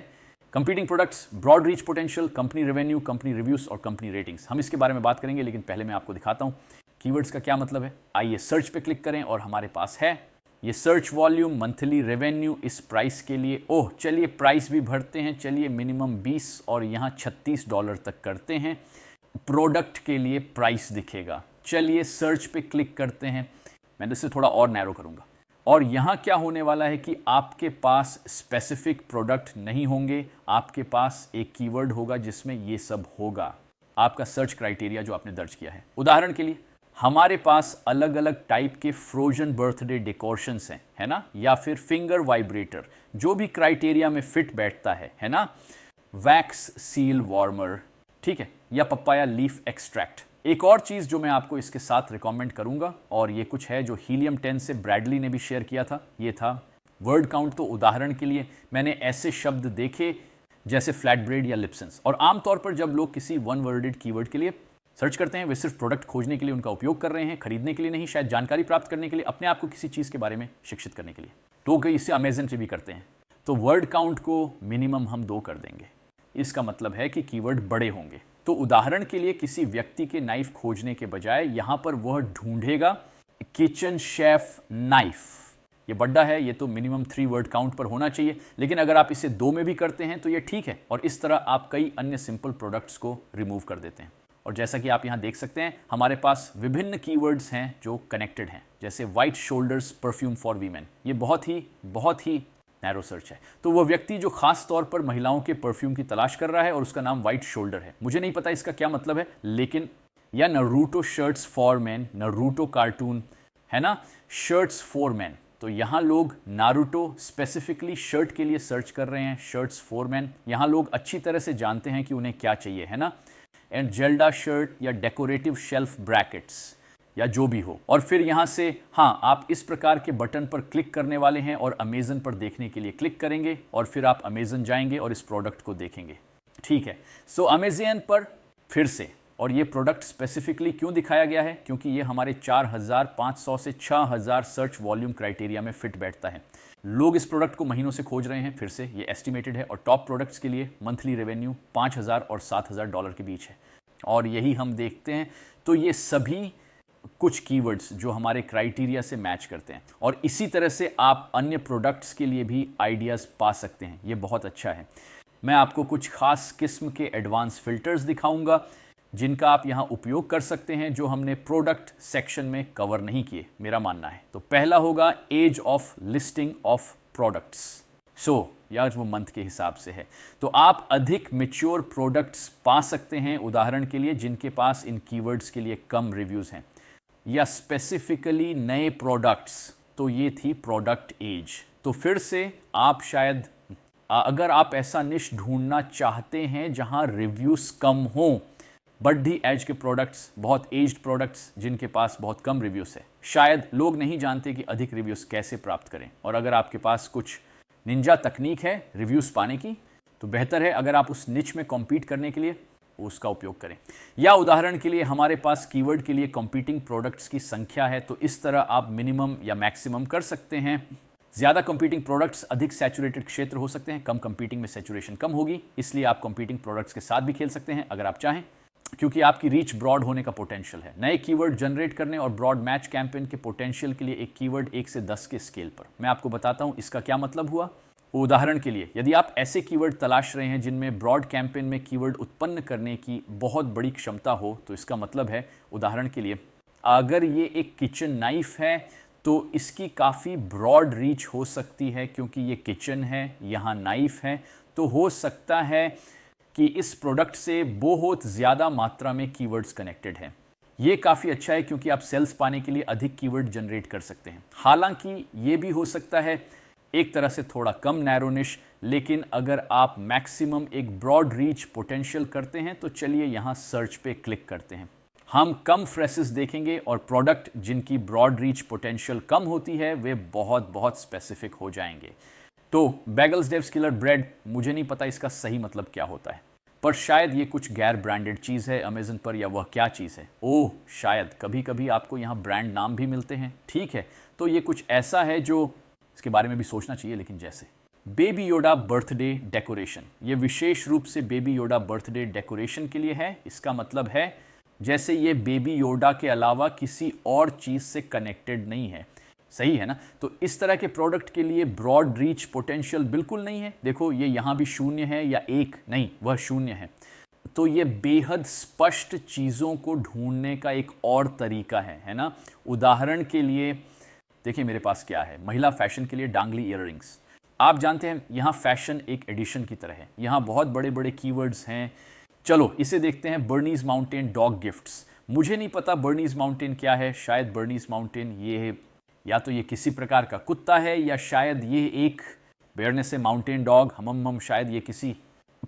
Speaker 1: Competing products, broad reach potential, company revenue, company reviews और कंपनी रेटिंग्स, हम इसके बारे में बात करेंगे, लेकिन पहले मैं आपको दिखाता हूँ कीवर्ड्स का क्या मतलब है। आइए सर्च पे क्लिक करें और हमारे पास है ये सर्च वॉल्यूम, मंथली रेवेन्यू इस प्राइस के लिए। ओह, चलिए प्राइस भी भरते हैं, चलिए मिनिमम 20 और यहाँ $36 तक करते हैं। प्रोडक्ट के लिए प्राइस दिखेगा। चलिए सर्च पे क्लिक करते हैं, मैं इसे थोड़ा और नैरो करूंगा। और यहाँ क्या होने वाला है कि आपके पास स्पेसिफिक प्रोडक्ट नहीं होंगे, आपके पास एक कीवर्ड होगा जिसमें ये सब होगा, आपका सर्च क्राइटेरिया जो आपने दर्ज किया है। उदाहरण के लिए हमारे पास अलग अलग टाइप के फ्रोजन बर्थडे डेकोरेशंस हैं, है ना, या फिर फिंगर वाइब्रेटर, जो भी क्राइटेरिया में फिट बैठता है ना, वैक्स सील वार्मर, ठीक है, या पपाया लीफ एक्सट्रैक्ट। एक और चीज़ जो मैं आपको इसके साथ रिकमेंड करूंगा, और ये कुछ है जो हीलियम 10 से ब्रैडली ने भी शेयर किया था, ये था वर्ड काउंट। तो उदाहरण के लिए मैंने ऐसे शब्द देखे जैसे फ्लैट ब्रेड या लिप्सन्स। और आमतौर पर जब लोग किसी वन वर्डेड कीवर्ड के लिए सर्च करते हैं, वे सिर्फ प्रोडक्ट खोजने के लिए उनका उपयोग कर रहे हैं, खरीदने के लिए नहीं, शायद जानकारी प्राप्त करने के लिए, अपने आप को किसी चीज़ के बारे में शिक्षित करने के लिए। तो कई इसे अमेज़न से भी करते हैं। तो वर्ड काउंट को मिनिमम हम 2 कर देंगे। इसका मतलब है कि कीवर्ड बड़े होंगे। तो उदाहरण के लिए किसी व्यक्ति के नाइफ खोजने के बजाय यहां पर वह ढूंढेगा किचन शेफ नाइफ। ये बड़ा है, ये तो मिनिमम 3 वर्ड काउंट पर होना चाहिए, लेकिन अगर आप इसे 2 में भी करते हैं तो ये ठीक है। और इस तरह आप कई अन्य सिंपल प्रोडक्ट्स को रिमूव कर देते हैं। और जैसा कि आप यहां देख सकते हैं, हमारे पास विभिन्न कीवर्ड्स हैं जो कनेक्टेड हैं, जैसे white shoulders perfume for women. ये बहुत ही नैरो सर्च है। तो वो व्यक्ति जो खास तौर पर महिलाओं के परफ्यूम की तलाश कर रहा है और उसका नाम व्हाइट शोल्डर है। मुझे नहीं पता इसका क्या मतलब है, लेकिन या Naruto shirts for man, Naruto cartoon है ना, शर्ट्स फॉर मैन। तो यहाँ लोग नारुतो स्पेसिफिकली शर्ट के लिए सर्च कर रहे हैं, शर्ट्स फॉर मैन। यहाँ लोग अच्छी तरह से जानते हैं कि उन्हें क्या चाहिए, है ना। एंड जेल्डा शर्ट या डेकोरेटिव शेल्फ ब्रैकेट्स या जो भी हो। और फिर यहाँ से हाँ, आप इस प्रकार के बटन पर क्लिक करने वाले हैं और अमेजन पर देखने के लिए क्लिक करेंगे और फिर आप अमेजन जाएंगे और इस प्रोडक्ट को देखेंगे। ठीक है, सो अमेजन पर फिर से, और ये प्रोडक्ट स्पेसिफिकली क्यों दिखाया गया है, क्योंकि ये हमारे 4500 से 6000 सर्च वॉल्यूम क्राइटेरिया में फिट बैठता है। लोग इस प्रोडक्ट को महीनों से खोज रहे हैं, फिर से ये एस्टिमेटेड है, और टॉप प्रोडक्ट्स के लिए मंथली रेवेन्यू $5000 और $7000 के बीच है, और यही हम देखते हैं। तो ये सभी कुछ कीवर्ड्स जो हमारे क्राइटेरिया से मैच करते हैं, और इसी तरह से आप अन्य प्रोडक्ट्स के लिए भी आइडियाज़ पा सकते हैं। ये बहुत अच्छा है। मैं आपको कुछ खास किस्म के एडवांस फिल्टर्स दिखाऊंगा जिनका आप यहाँ उपयोग कर सकते हैं, जो हमने प्रोडक्ट सेक्शन में कवर नहीं किए, मेरा मानना है। तो पहला होगा age of listing of products. यार वो मंथ के हिसाब से है, तो आप अधिक मैच्योर प्रोडक्ट्स पा सकते हैं, उदाहरण के लिए जिनके पास इन कीवर्ड्स के लिए कम रिव्यूज़ हैं, या स्पेसिफिकली नए प्रोडक्ट्स। तो ये थी प्रोडक्ट एज। तो फिर से आप शायद, अगर आप ऐसा निश ढूंढना चाहते हैं जहां रिव्यूज़ कम हों, बड़ी एज के प्रोडक्ट्स, बहुत एज्ड प्रोडक्ट्स जिनके पास बहुत कम रिव्यूज़ है, शायद लोग नहीं जानते कि अधिक रिव्यूज़ कैसे प्राप्त करें। और अगर आपके पास कुछ निंजा तकनीक है रिव्यूज़ पाने की, तो बेहतर है अगर आप उस निच में कॉम्पीट करने के लिए उसका उपयोग करें। या उदाहरण के लिए हमारे पास कीवर्ड के लिए कॉम्पीटिंग प्रोडक्ट्स की संख्या है, तो इस तरह आप मिनिमम या मैक्सिमम कर सकते हैं। ज़्यादा कंपीटिंग प्रोडक्ट्स अधिक सैचुरेटेड क्षेत्र हो सकते हैं, कम कंपीटिंग में सैचुरेशन कम होगी, इसलिए आप कंपीटिंग प्रोडक्ट्स के साथ भी खेल सकते हैं अगर आप चाहें, क्योंकि आपकी रीच ब्रॉड होने का पोटेंशियल है। नए कीवर्ड जनरेट करने और ब्रॉड मैच कैंपेन के पोटेंशियल के लिए एक कीवर्ड 1 से 10 के स्केल पर। मैं आपको बताता हूं इसका क्या मतलब हुआ। उदाहरण के लिए, यदि आप ऐसे कीवर्ड तलाश रहे हैं जिनमें ब्रॉड कैंपेन में कीवर्ड उत्पन्न करने की बहुत बड़ी क्षमता हो, तो इसका मतलब है, उदाहरण के लिए अगर ये एक किचन नाइफ है तो इसकी काफ़ी ब्रॉड रीच हो सकती है, क्योंकि ये किचन है, यहाँ नाइफ है, तो हो सकता है कि इस प्रोडक्ट से बहुत ज़्यादा मात्रा में कीवर्ड्स कनेक्टेड हैं। ये काफ़ी अच्छा है क्योंकि आप सेल्स पाने के लिए अधिक कीवर्ड जनरेट कर सकते हैं। हालांकि ये भी हो सकता है एक तरह से थोड़ा कम नैरोनिश, लेकिन अगर आप मैक्सिमम एक ब्रॉड रीच पोटेंशियल करते हैं, तो चलिए यहाँ सर्च पे क्लिक करते हैं। हम कम फ्रेसेस देखेंगे और प्रोडक्ट जिनकी ब्रॉड रीच पोटेंशियल कम होती है वे बहुत बहुत स्पेसिफिक हो जाएंगे। तो बैगल्स डेव स्किलर ब्रेड, मुझे नहीं पता इसका सही मतलब क्या होता है, पर शायद ये कुछ गैर ब्रांडेड चीज़ है अमेजन पर, या वह क्या चीज़ है, ओह शायद कभी कभी आपको यहाँ ब्रांड नाम भी मिलते हैं। ठीक है, तो ये कुछ ऐसा है जो इसके बारे में भी सोचना चाहिए। लेकिन जैसे बेबी योडा बर्थडे डेकोरेशन, ये विशेष रूप से बेबी योडा बर्थडे डेकोरेशन के लिए है। इसका मतलब है जैसे ये बेबी योडा के अलावा किसी और चीज़ से कनेक्टेड नहीं है। सही है ना। तो इस तरह के प्रोडक्ट के लिए ब्रॉड रीच पोटेंशियल बिल्कुल नहीं है। देखो ये यहाँ भी 0 है या 1 नहीं, वह 0 है। तो ये बेहद स्पष्ट चीज़ों को ढूंढने का एक और तरीका है ना। उदाहरण के लिए देखिए मेरे पास क्या है, महिला फैशन के लिए डांगली ईयररिंग्स। आप जानते हैं यहाँ फैशन एक एडिशन की तरह है, यहाँ बहुत बड़े बड़े कीवर्ड्स हैं। चलो इसे देखते हैं, बर्नीज माउंटेन डॉग गिफ्ट्स। मुझे नहीं पता बर्नीज माउंटेन क्या है, शायद बर्नीज माउंटेन ये या तो ये किसी प्रकार का कुत्ता है, या शायद ये एक बेरने से माउंटेन डॉग हम शायद ये किसी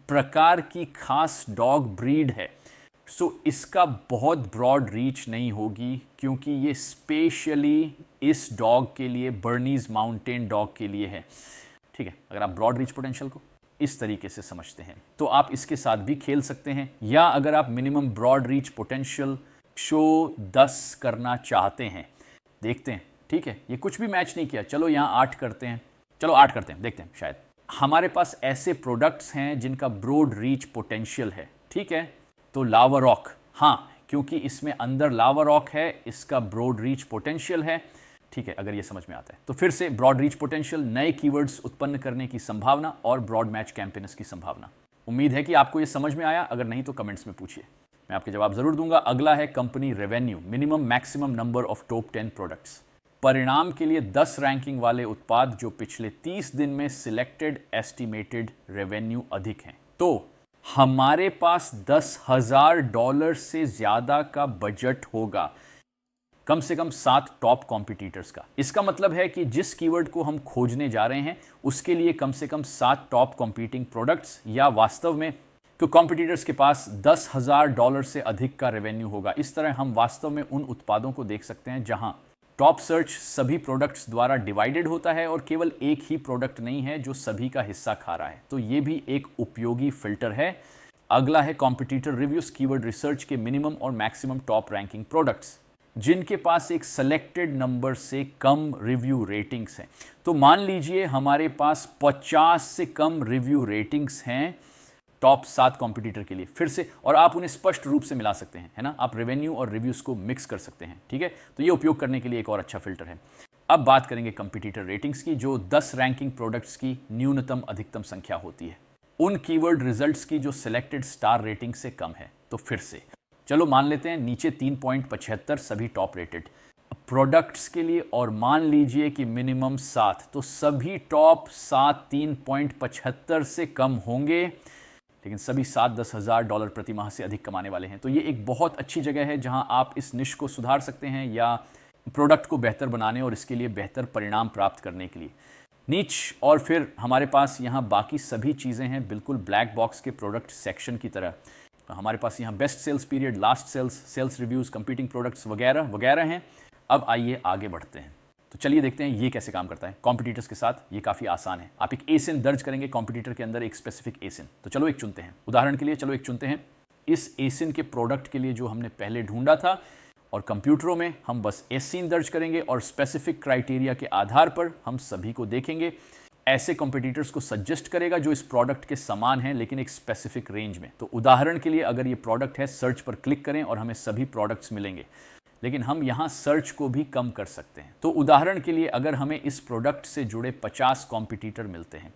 Speaker 1: प्रकार की खास डॉग ब्रीड है। सो इसका बहुत ब्रॉड रीच नहीं होगी, क्योंकि ये स्पेशली इस डॉग के लिए, बर्नीज माउंटेन डॉग के लिए है। ठीक है, अगर आप ब्रॉड रीच पोटेंशियल को इस तरीके से समझते हैं तो आप इसके साथ भी खेल सकते हैं। या अगर आप minimum broad reach potential show 10 करना चाहते हैं, देखते हैं। ठीक है, ये कुछ भी मैच नहीं किया, चलो यहाँ 8 करते हैं, चलो 8 करते हैं, देखते हैं। शायद हमारे पास ऐसे प्रोडक्ट्स हैं जिनका ब्रॉड रीच पोटेंशियल है। ठीक है, तो लावा रॉक, हाँ क्योंकि इसमें अंदर लावा रॉक है, इसका ब्रॉड रीच पोटेंशियल है। ठीक है, अगर ये समझ में आता है तो फिर से ब्रॉड रीच पोटेंशियल, नए कीवर्ड्स उत्पन्न करने की संभावना और ब्रॉड मैच कैंपेन्स की संभावना। उम्मीद है कि आपको ये समझ में आया, अगर नहीं तो कमेंट्स में पूछिए, मैं आपके जवाब जरूर दूंगा। अगला है company revenue, minimum maximum number of top 10 products. परिणाम के लिए 10 रैंकिंग वाले उत्पाद जो पिछले 30 दिन में सिलेक्टेड एस्टिमेटेड रेवेन्यू अधिक हैं। तो हमारे पास $10,000 से ज्यादा का बजट होगा, कम से कम 7 टॉप कॉम्पिटिटर्स का। इसका मतलब है कि जिस कीवर्ड को हम खोजने जा रहे हैं उसके लिए कम से कम 7 टॉप कॉम्पीटिंग प्रोडक्ट्स, या वास्तव में तो कॉम्पिटिटर्स के पास $10,000 से अधिक का रेवेन्यू होगा। इस तरह हम वास्तव में उन उत्पादों को देख सकते हैं जहां टॉप सर्च सभी प्रोडक्ट्स द्वारा डिवाइडेड होता है और केवल एक ही प्रोडक्ट नहीं है जो सभी का हिस्सा खा रहा है। तो ये भी एक उपयोगी फिल्टर है। अगला है कॉम्पिटिटर रिव्यूज, कीवर्ड रिसर्च के मिनिमम और मैक्सिमम टॉप रैंकिंग प्रोडक्ट्स जिनके पास एक सेलेक्टेड नंबर से कम रिव्यू रेटिंग्स हैं। तो मान लीजिए हमारे पास 50 से कम रिव्यू रेटिंग्स हैं टॉप 7 कॉम्पिटिटर के लिए। फिर से, और आप उन्हें स्पष्ट रूप से मिला सकते हैं, है ना, आप रेवेन्यू और रिव्यूज को मिक्स कर सकते हैं। ठीक है, तो ये उपयोग करने के लिए एक और अच्छा फिल्टर है। अब बात करेंगे कॉम्पिटिटर रेटिंग्स की, जो 10 रैंकिंग प्रोडक्ट्स की न्यूनतम अधिकतम संख्या होती है, उन कीवर्ड रिजल्ट्स की जो सिलेक्टेड स्टार रेटिंग से कम है। तो फिर से चलो मान लेते हैं नीचे 3.75 सभी टॉप रेटेड प्रोडक्ट्स के लिए, और मान लीजिए कि मिनिमम 7, तो सभी टॉप 7 3.75 से कम होंगे, लेकिन सभी 7 $10,000 प्रति माह से अधिक कमाने वाले हैं। तो ये एक बहुत अच्छी जगह है जहां आप इस निश को सुधार सकते हैं या प्रोडक्ट को बेहतर बनाने और इसके लिए बेहतर परिणाम प्राप्त करने के लिए। नीच और फिर हमारे पास यहाँ बाकी सभी चीज़ें हैं, बिल्कुल ब्लैक बॉक्स के प्रोडक्ट सेक्शन की तरह। हमारे पास यहाँ best sales period, last sales, sales reviews, competing products वगैरह वगैरह हैं। अब आइए आगे बढ़ते हैं। तो चलिए देखते हैं ये कैसे काम करता है कॉम्पिटिटर्स के साथ। ये काफ़ी आसान है। आप एक एसिन दर्ज करेंगे कॉम्पिटिटर के अंदर, एक स्पेसिफिक एसिन। तो चलो एक चुनते हैं, उदाहरण के लिए चलो एक चुनते हैं इस एसिन के प्रोडक्ट के लिए जो हमने पहले ढूंढा था, और कंप्यूटरों में हम बस एसिन दर्ज करेंगे और स्पेसिफिक क्राइटेरिया के आधार पर हम सभी को देखेंगे। ऐसे कॉम्पिटिटर्स को सजेस्ट करेगा जो इस प्रोडक्ट के समान है लेकिन एक स्पेसिफिक रेंज में। तो उदाहरण के लिए अगर ये प्रोडक्ट है, सर्च पर क्लिक करें और हमें सभी प्रोडक्ट्स मिलेंगे, लेकिन हम यहाँ सर्च को भी कम कर सकते हैं। तो उदाहरण के लिए अगर हमें इस प्रोडक्ट से जुड़े 50 कॉम्पिटिटर मिलते हैं,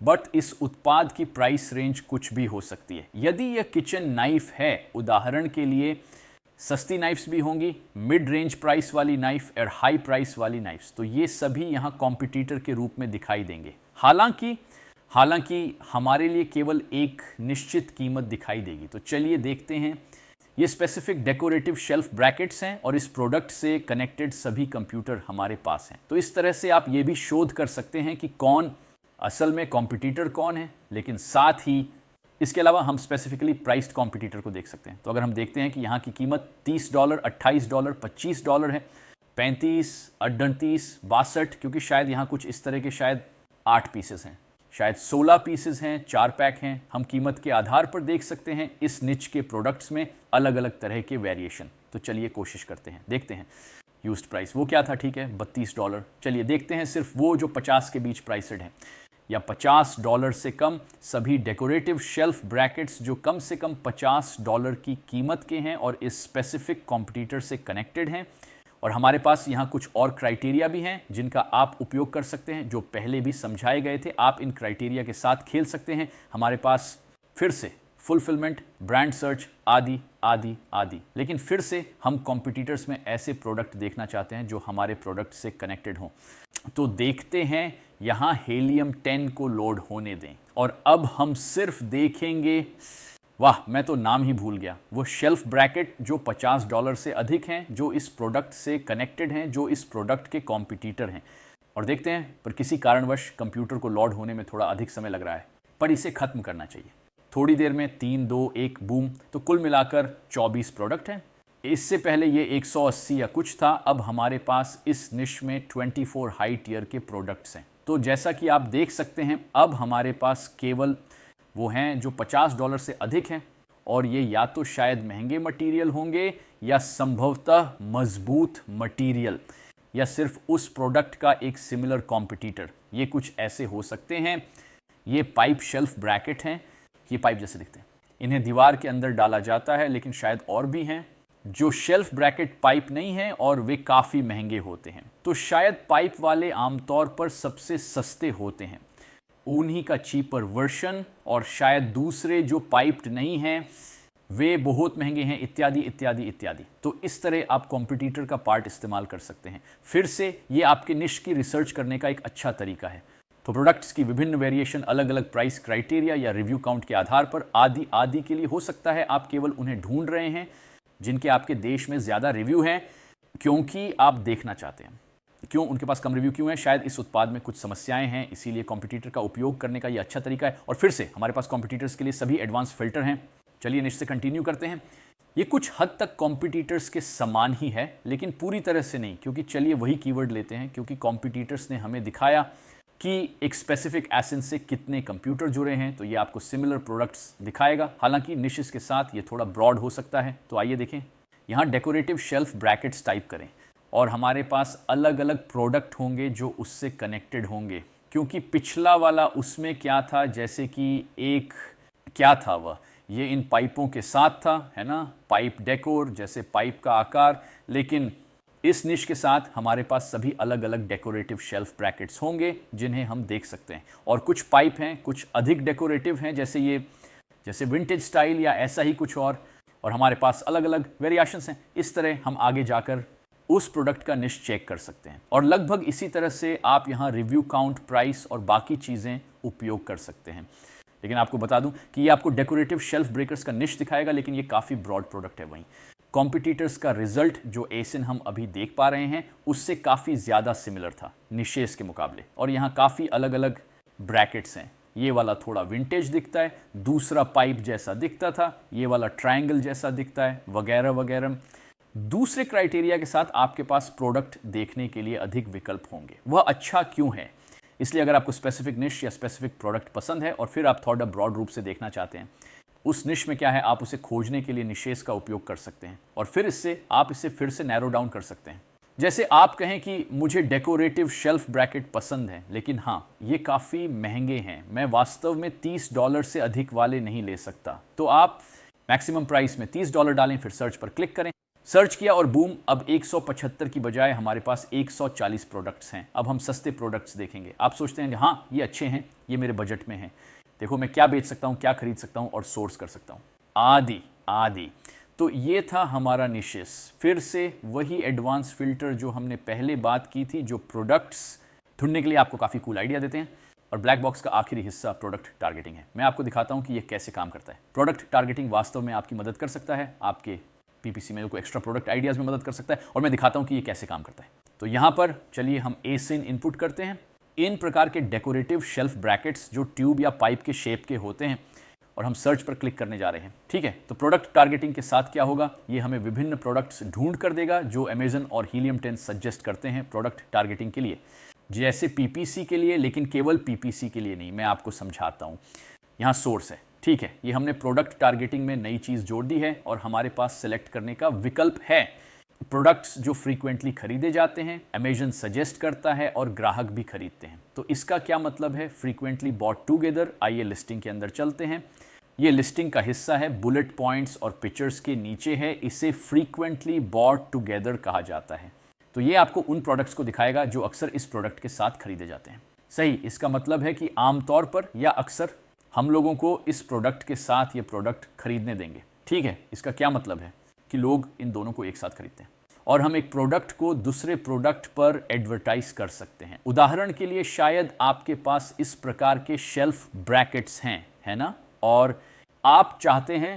Speaker 1: बट इस उत्पाद की प्राइस रेंज कुछ भी हो सकती है। यदि यह किचन नाइफ है, उदाहरण के लिए सस्ती नाइफ्स भी होंगी, मिड रेंज प्राइस वाली नाइफ और हाई प्राइस वाली नाइफ्स, तो ये सभी यहाँ कॉम्पिटिटर के रूप में दिखाई देंगे। हालांकि हमारे लिए केवल एक निश्चित कीमत दिखाई देगी। तो चलिए देखते हैं। ये स्पेसिफिक डेकोरेटिव शेल्फ ब्रैकेट्स हैं और इस प्रोडक्ट से कनेक्टेड सभी कंप्यूटर हमारे पास हैं। तो इस तरह से आप ये भी शोध कर सकते हैं कि कौन असल में कॉम्पिटिटर कौन है, लेकिन साथ ही इसके अलावा हम स्पेसिफिकली प्राइस्ड कॉम्पिटिटर को देख सकते हैं। तो अगर हम देखते हैं कि यहाँ की कीमत $30, $28, $25 है, 35, 38, 62, क्योंकि शायद यहाँ कुछ इस तरह के शायद 8 पीसेस हैं, शायद 16 पीसेस हैं, 4 पैक हैं। हम कीमत के आधार पर देख सकते हैं इस निच के प्रोडक्ट्स में अलग अलग तरह के वेरिएशन। तो चलिए कोशिश करते हैं, देखते हैं। यूज्ड प्राइस वो क्या था, ठीक है, $32। चलिए देखते हैं सिर्फ वो जो 50 के बीच प्राइसड हैं, या $50 से कम सभी डेकोरेटिव शेल्फ ब्रैकेट्स जो कम से कम $50 की कीमत के हैं और इस स्पेसिफिक कॉम्पिटिटर से कनेक्टेड हैं। और हमारे पास यहाँ कुछ और क्राइटेरिया भी हैं जिनका आप उपयोग कर सकते हैं, जो पहले भी समझाए गए थे। आप इन क्राइटेरिया के साथ खेल सकते हैं। हमारे पास फिर से फुलफिलमेंट, ब्रांड सर्च, आदि आदि आदि। लेकिन फिर से हम कॉम्पिटिटर्स में ऐसे प्रोडक्ट देखना चाहते हैं जो हमारे प्रोडक्ट से कनेक्टेड हों। तो देखते हैं, यहाँ हीलियम 10 को लोड होने दें और अब हम सिर्फ देखेंगे, वाह मैं तो नाम ही भूल गया, वो शेल्फ ब्रैकेट जो $50 से अधिक हैं, जो इस प्रोडक्ट से कनेक्टेड हैं, जो इस प्रोडक्ट के कॉम्पिटिटर हैं। और देखते हैं, पर किसी कारणवश कंप्यूटर को लोड होने में थोड़ा अधिक समय लग रहा है, पर इसे खत्म करना चाहिए थोड़ी देर में। 3, 2, 1 बूम। तो कुल मिलाकर 24 प्रोडक्ट हैं। इससे पहले ये 180 या कुछ था। अब हमारे पास इस निश में 24 हाई टियर के प्रोडक्ट्स हैं। तो जैसा कि आप देख सकते हैं, अब हमारे पास केवल वो हैं जो $50 से अधिक हैं, और ये या तो शायद महंगे मटेरियल होंगे या संभवतः मजबूत मटेरियल, या सिर्फ उस प्रोडक्ट का एक सिमिलर कॉम्पिटिटर। ये कुछ ऐसे हो सकते हैं। ये पाइप शेल्फ ब्रैकेट हैं, ये पाइप जैसे दिखते हैं। इन्हें दीवार के अंदर डाला जाता है, लेकिन शायद और भी हैं जो शेल्फ ब्रैकेट पाइप नहीं हैं और वे काफ़ी महंगे होते हैं। तो शायद पाइप वाले आमतौर पर सबसे सस्ते होते हैं, उन्हीं का चीपर वर्जन, और शायद दूसरे जो पाइप्ड नहीं हैं वे बहुत महंगे हैं, इत्यादि इत्यादि इत्यादि। तो इस तरह आप कॉम्पिटिटर का पार्ट इस्तेमाल कर सकते हैं। फिर से ये आपके निश की रिसर्च करने का एक अच्छा तरीका है। तो प्रोडक्ट्स की विभिन्न वेरिएशन अलग अलग प्राइस क्राइटेरिया या रिव्यू काउंट के आधार पर आदि आदि के लिए हो सकता है आप केवल उन्हें ढूंढ रहे हैं जिनके आपके देश में ज़्यादा रिव्यू हैं, क्योंकि आप देखना चाहते हैं क्यों उनके पास कम रिव्यू क्यों है, शायद इस उत्पाद में कुछ समस्याएं हैं, इसीलिए कॉम्पिटिटर का उपयोग करने का यह अच्छा तरीका है। और फिर से हमारे पास कॉम्पिटिटर्स के लिए सभी एडवांस फिल्टर हैं। चलिए निश्चित से कंटिन्यू करते हैं। ये कुछ हद तक कॉम्पिटिटर्स के समान ही है, लेकिन पूरी तरह से नहीं, क्योंकि चलिए वही कीवर्ड लेते हैं, क्योंकि कॉम्पिटिटर्स ने हमें दिखाया कि एक स्पेसिफिक एसेंस से कितने कंप्यूटर जुड़े हैं, तो ये आपको सिमिलर प्रोडक्ट्स दिखाएगा। हालांकि निशेस के साथ ये थोड़ा ब्रॉड हो सकता है। तो आइए देखें, यहाँ डेकोरेटिव शेल्फ ब्रैकेट्स टाइप करें और हमारे पास अलग अलग प्रोडक्ट होंगे जो उससे कनेक्टेड होंगे, क्योंकि पिछला वाला उसमें क्या था, जैसे कि एक क्या था वह, ये इन पाइपों के साथ था, है ना, पाइप डेकोर, जैसे पाइप का आकार। लेकिन इस निश के साथ हमारे पास सभी अलग अलग डेकोरेटिव शेल्फ ब्रैकेट्स होंगे जिन्हें हम देख सकते हैं। और कुछ पाइप हैं, कुछ अधिक डेकोरेटिव हैं, जैसे ये, जैसे विंटेज स्टाइल या ऐसा ही कुछ और हमारे पास अलग अलग वेरिएशंस हैं। इस तरह हम आगे जाकर उस प्रोडक्ट का निश चेक कर सकते हैं और लगभग इसी तरह से आप यहाँ रिव्यू काउंट, प्राइस और बाकी चीज़ें उपयोग कर सकते हैं। लेकिन आपको बता दूं कि ये आपको डेकोरेटिव शेल्फ ब्रेकर्स का निश दिखाएगा, लेकिन ये काफ़ी ब्रॉड प्रोडक्ट है। वहीं कॉम्पिटिटर्स का रिजल्ट जो एसिन हम अभी देख पा रहे हैं उससे काफ़ी ज़्यादा सिमिलर था निशेस के मुकाबले। और यहाँ काफ़ी अलग अलग ब्रैकेट्स हैं। ये वाला थोड़ा विंटेज दिखता है, दूसरा पाइप जैसा दिखता था, ये वाला ट्रायंगल जैसा दिखता है, वगैरह वगैरह। दूसरे क्राइटेरिया के साथ आपके पास प्रोडक्ट देखने के लिए अधिक विकल्प होंगे। वह अच्छा क्यों है? इसलिए अगर आपको स्पेसिफिक निश या स्पेसिफिक प्रोडक्ट पसंद है और फिर आप थोड़ा ब्रॉड रूप से देखना चाहते हैं, उस निश में क्या है, आप उसे खोजने के लिए निशेस का उपयोग कर सकते हैं और फिर इससे आप इसे फिर से नैरो डाउन कर सकते हैं। जैसे आप कहें कि मुझे डेकोरेटिव शेल्फ ब्रैकेट पसंद है, लेकिन हाँ ये काफ़ी महंगे हैं, मैं वास्तव में $30 से अधिक वाले नहीं ले सकता। तो आप मैक्सिमम प्राइस में $30 डालें, फिर सर्च पर क्लिक करें। सर्च किया और बूम, अब 175 की बजाय हमारे पास 140 प्रोडक्ट्स हैं। अब हम सस्ते प्रोडक्ट्स देखेंगे। आप सोचते हैं कि हाँ ये अच्छे हैं, ये मेरे बजट में हैं, देखो मैं क्या बेच सकता हूँ, क्या खरीद सकता हूँ और सोर्स कर सकता हूँ, आदि आदि। तो ये था हमारा निशेस। फिर से वही एडवांस फिल्टर जो हमने पहले बात की थी, जो प्रोडक्ट्स ढूंढने के लिए आपको काफ़ी कूल आइडिया देते हैं। और ब्लैक बॉक्स का आखिरी हिस्सा प्रोडक्ट टारगेटिंग है। मैं आपको दिखाता हूँ कि ये कैसे काम करता है। प्रोडक्ट टारगेटिंग वास्तव में आपकी मदद कर सकता है, आपके पीपीसी में को एक्स्ट्रा प्रोडक्ट आइडियाज़ में मदद कर सकता है, और मैं दिखाता हूँ कि ये कैसे काम करता है। तो यहाँ पर चलिए हम एसिन इनपुट करते हैं। इन प्रकार के डेकोरेटिव शेल्फ ब्रैकेट्स जो ट्यूब या पाइप के शेप के होते हैं, और हम सर्च पर क्लिक करने जा रहे हैं। ठीक है, तो प्रोडक्ट टारगेटिंग के साथ क्या होगा, ये हमें विभिन्न प्रोडक्ट्स ढूंढ कर देगा जो अमेजन और हीलियम 10 सजेस्ट करते हैं प्रोडक्ट टारगेटिंग के लिए, जैसे पीपीसी के लिए, लेकिन केवल पीपीसी के लिए नहीं। मैं आपको समझाता हूँ। यहाँ सोर्स है, ठीक है, ये हमने प्रोडक्ट टारगेटिंग में नई चीज़ जोड़ दी है और हमारे पास सेलेक्ट करने का विकल्प है। प्रोडक्ट्स जो फ्रीक्वेंटली खरीदे जाते हैं, अमेजन सजेस्ट करता है और ग्राहक भी खरीदते हैं। तो इसका क्या मतलब है, फ्रीक्वेंटली बॉट टुगेदर। आइए लिस्टिंग के अंदर चलते हैं। ये लिस्टिंग का हिस्सा है, बुलेट पॉइंट्स और पिक्चर्स के नीचे है। इसे फ्रीक्वेंटली बॉट टुगेदर कहा जाता है। तो ये आपको उन प्रोडक्ट्स को दिखाएगा जो अक्सर इस प्रोडक्ट के साथ खरीदे जाते हैं। सही, इसका मतलब है कि आमतौर पर या अक्सर हम लोगों को इस प्रोडक्ट के साथ ये प्रोडक्ट खरीदने देंगे। ठीक है, इसका क्या मतलब है कि लोग इन दोनों को एक साथ खरीदते हैं और हम एक प्रोडक्ट को दूसरे प्रोडक्ट पर एडवर्टाइज कर सकते हैं। उदाहरण के लिए शायद आपके पास इस प्रकार के शेल्फ ब्रैकेट्स हैं, है ना, और आप चाहते हैं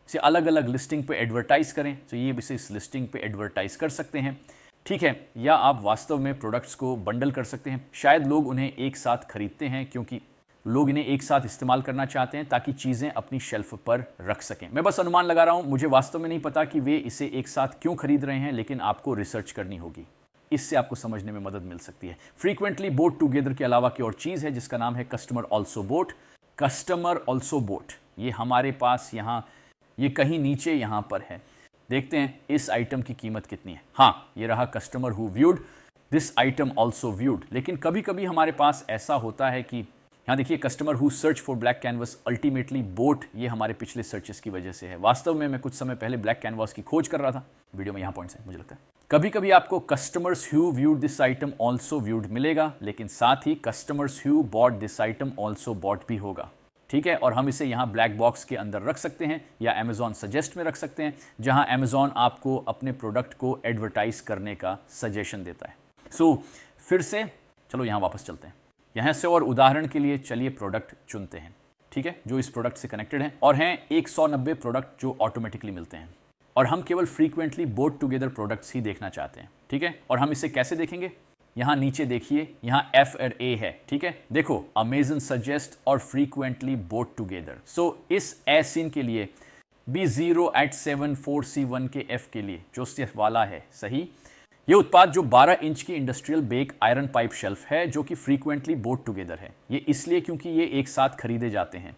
Speaker 1: इसे अलग अलग लिस्टिंग पे एडवर्टाइज करें, तो ये इसे इस लिस्टिंग पे एडवर्टाइज कर सकते हैं। ठीक है, या आप वास्तव में प्रोडक्ट्स को बंडल कर सकते हैं। शायद लोग उन्हें एक साथ खरीदते हैं क्योंकि लोग इन्हें एक साथ इस्तेमाल करना चाहते हैं ताकि चीज़ें अपनी शेल्फ पर रख सकें। मैं बस अनुमान लगा रहा हूं, मुझे वास्तव में नहीं पता कि वे इसे एक साथ क्यों खरीद रहे हैं, लेकिन आपको रिसर्च करनी होगी, इससे आपको समझने में मदद मिल सकती है। फ्रीक्वेंटली बोट टुगेदर के अलावा की और चीज़ है जिसका नाम है customer also boat. Customer also boat, ये हमारे पास यहाँ, ये कहीं नीचे यहाँ पर है। देखते हैं इस आइटम की कीमत कितनी है। हाँ, ये रहा customer who viewed this item also viewed. लेकिन कभी कभी हमारे पास ऐसा होता है कि यहाँ देखिए, customer who search for black canvas ultimately boat, ये हमारे पिछले सर्चेस की वजह से है। वास्तव में मैं कुछ समय पहले ब्लैक कैनवास की खोज कर रहा था। वीडियो में यहाँ पॉइंट्स हैं, मुझे लगता है। कभी कभी आपको customers who viewed this item also viewed मिलेगा, लेकिन साथ ही customers who bought this item also bought भी होगा। ठीक है, और हम इसे यहाँ ब्लैक बॉक्स के अंदर रख सकते हैं या अमेजॉन सजेस्ट में रख सकते हैं, जहाँ अमेजॉन आपको अपने प्रोडक्ट को एडवर्टाइज करने का सजेशन देता है। सो फिर से चलो यहाँ वापस चलते हैं। यहाँ से और उदाहरण के लिए चलिए प्रोडक्ट चुनते हैं, ठीक है, जो इस प्रोडक्ट से कनेक्टेड है, और हैं 190 प्रोडक्ट जो ऑटोमेटिकली मिलते हैं, और हम केवल फ्रीक्वेंटली बोट टुगेदर प्रोडक्ट्स ही देखना चाहते हैं, ठीक है। और हम इसे कैसे देखेंगे, यहाँ नीचे देखिए, यहाँ F और A है, ठीक है। देखो अमेजन सजेस्ट और फ्रीक्वेंटली बोट टुगेदर। सो इस एसिन के लिए B0@74C1 के F के लिए जो सिर्फ वाला है, सही। ये उत्पाद जो 12 इंच की industrial bake iron pipe shelf है, जो कि फ्रीक्वेंटली बोट टुगेदर है। ये इसलिए क्योंकि ये एक साथ खरीदे जाते हैं,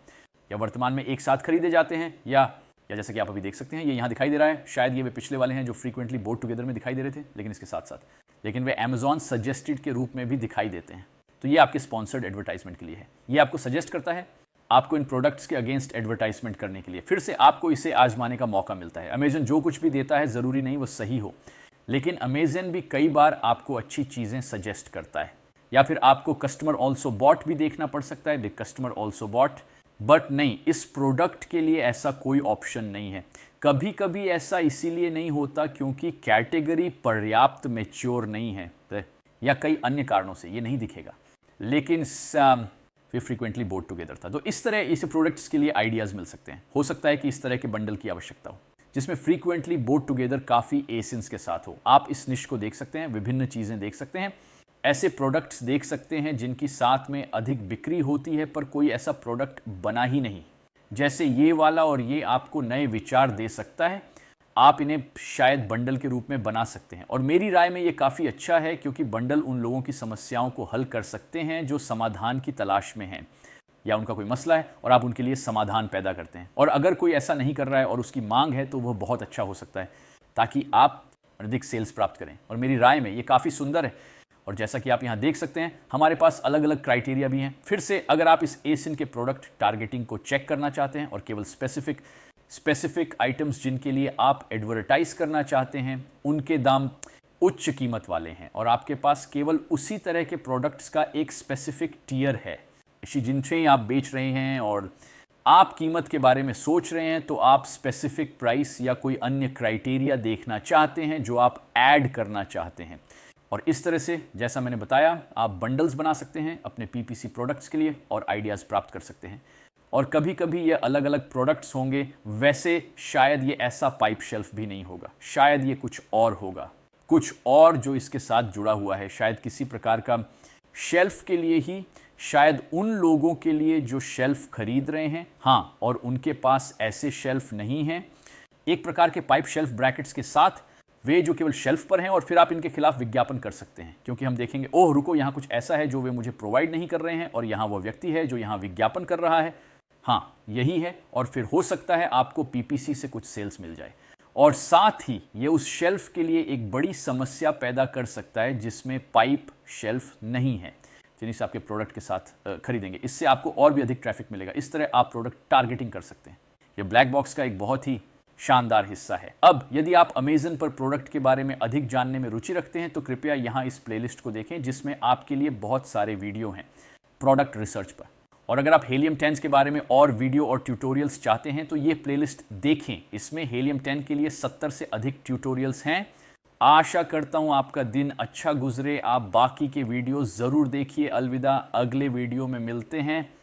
Speaker 1: या वर्तमान में एक साथ खरीदे जाते हैं, या जैसे कि आप अभी देख सकते हैं ये यहाँ दिखाई दे रहा है। शायद ये वे पिछले वाले हैं जो फ्रीक्वेंटली बोट टुगेदर में दिखाई दे रहे थे, लेकिन इसके साथ साथ लेकिन वे अमेजॉन सजेस्टेड के रूप में भी दिखाई देते हैं। तो ये आपके स्पॉन्सर्ड एडवर्टाइजमेंट के लिए है। ये आपको सजेस्ट करता है आपको इन प्रोडक्ट्स के अगेंस्ट एडवर्टाइजमेंट करने के लिए। फिर से आपको इसे आजमाने का मौका मिलता है। अमेजन जो कुछ भी देता है ज़रूरी नहीं वो सही हो, लेकिन अमेजन भी कई बार आपको अच्छी चीज़ें सजेस्ट करता है। या फिर आपको कस्टमर ऑल्सो बॉट भी देखना पड़ सकता है, the customer also bought, but नहीं, इस प्रोडक्ट के लिए ऐसा कोई ऑप्शन नहीं है। कभी कभी ऐसा इसीलिए नहीं होता क्योंकि कैटेगरी पर्याप्त मैच्योर नहीं है, या कई अन्य कारणों से ये नहीं दिखेगा, लेकिन फिर फ्रीक्वेंटली बोट टुगेदर था। तो इस तरह इस प्रोडक्ट्स के लिए आइडियाज़ मिल सकते हैं। हो सकता है कि इस तरह के बंडल की आवश्यकता हो जिसमें फ्रीक्वेंटली बोट टुगेदर काफ़ी एसिन्स के साथ हो। आप इस निश को देख सकते हैं, विभिन्न चीज़ें देख सकते हैं, ऐसे प्रोडक्ट्स देख सकते हैं जिनकी साथ में अधिक बिक्री होती है पर कोई ऐसा प्रोडक्ट बना ही नहीं। जैसे ये वाला, और ये आपको नए विचार दे सकता है। आप इन्हें शायद बंडल के रूप में बना सकते हैं, और मेरी राय में ये काफ़ी अच्छा है क्योंकि बंडल उन लोगों की समस्याओं को हल कर सकते हैं जो समाधान की तलाश में हैं, या उनका कोई मसला है और आप उनके लिए समाधान पैदा करते हैं। और अगर कोई ऐसा नहीं कर रहा है और उसकी मांग है तो वह बहुत अच्छा हो सकता है, ताकि आप अधिक सेल्स प्राप्त करें। और मेरी राय में ये काफ़ी सुंदर है। और जैसा कि आप यहाँ देख सकते हैं, हमारे पास अलग अलग क्राइटेरिया भी हैं। फिर से अगर आप इस एसिन के प्रोडक्ट टारगेटिंग को चेक करना चाहते हैं और केवल स्पेसिफिक आइटम्स जिनके लिए आप एडवर्टाइज करना चाहते हैं, उनके दाम उच्च कीमत वाले हैं, और आपके पास केवल उसी तरह के प्रोडक्ट्स का एक स्पेसिफिक टियर है जिनसे आप बेच रहे हैं, और आप कीमत के बारे में सोच रहे हैं, तो आप स्पेसिफिक प्राइस या कोई अन्य क्राइटेरिया देखना चाहते हैं जो आप ऐड करना चाहते हैं। और इस तरह से जैसा मैंने बताया, आप बंडल्स बना सकते हैं अपने पीपीसी प्रोडक्ट्स के लिए और आइडियाज़ प्राप्त कर सकते हैं। और कभी कभी ये अलग अलग प्रोडक्ट्स होंगे, वैसे शायद ये ऐसा पाइप शेल्फ भी नहीं होगा, शायद ये कुछ और होगा, कुछ और जो इसके साथ जुड़ा हुआ है, शायद किसी प्रकार का शेल्फ के लिए ही, शायद उन लोगों के लिए जो शेल्फ खरीद रहे हैं, हाँ, और उनके पास ऐसे शेल्फ नहीं हैं। एक प्रकार के पाइप शेल्फ ब्रैकेट्स के साथ वे जो केवल शेल्फ पर हैं, और फिर आप इनके खिलाफ विज्ञापन कर सकते हैं, क्योंकि हम देखेंगे ओह रुको, यहाँ कुछ ऐसा है जो वे मुझे प्रोवाइड नहीं कर रहे हैं, और यहाँ वो व्यक्ति है जो यहाँ विज्ञापन कर रहा है, हाँ यही है। और फिर हो सकता है आपको पीपीसी से कुछ सेल्स मिल जाए, और साथ ही ये उस शेल्फ के लिए एक बड़ी समस्या पैदा कर सकता है जिसमें पाइप शेल्फ नहीं है, जिन्हें आपके प्रोडक्ट के साथ खरीदेंगे। इससे आपको और भी अधिक ट्रैफिक मिलेगा। इस तरह आप प्रोडक्ट टारगेटिंग कर सकते हैं। ये ब्लैक बॉक्स का एक बहुत ही शानदार हिस्सा है। अब यदि आप अमेजन पर प्रोडक्ट के बारे में अधिक जानने में रुचि रखते हैं तो कृपया यहाँ इस प्लेलिस्ट को देखें, जिसमें आपके लिए बहुत सारे वीडियो हैं प्रोडक्ट रिसर्च पर। और अगर आप हीलियम 10 के बारे में और वीडियो और ट्यूटोरियल्स चाहते हैं तो ये प्लेलिस्ट देखें। इसमें हीलियम 10 के लिए 70 से अधिक ट्यूटोरियल्स हैं। आशा करता हूँ आपका दिन अच्छा गुजरे। आप बाकी के वीडियो ज़रूर देखिए। अलविदा, अगले वीडियो में मिलते हैं।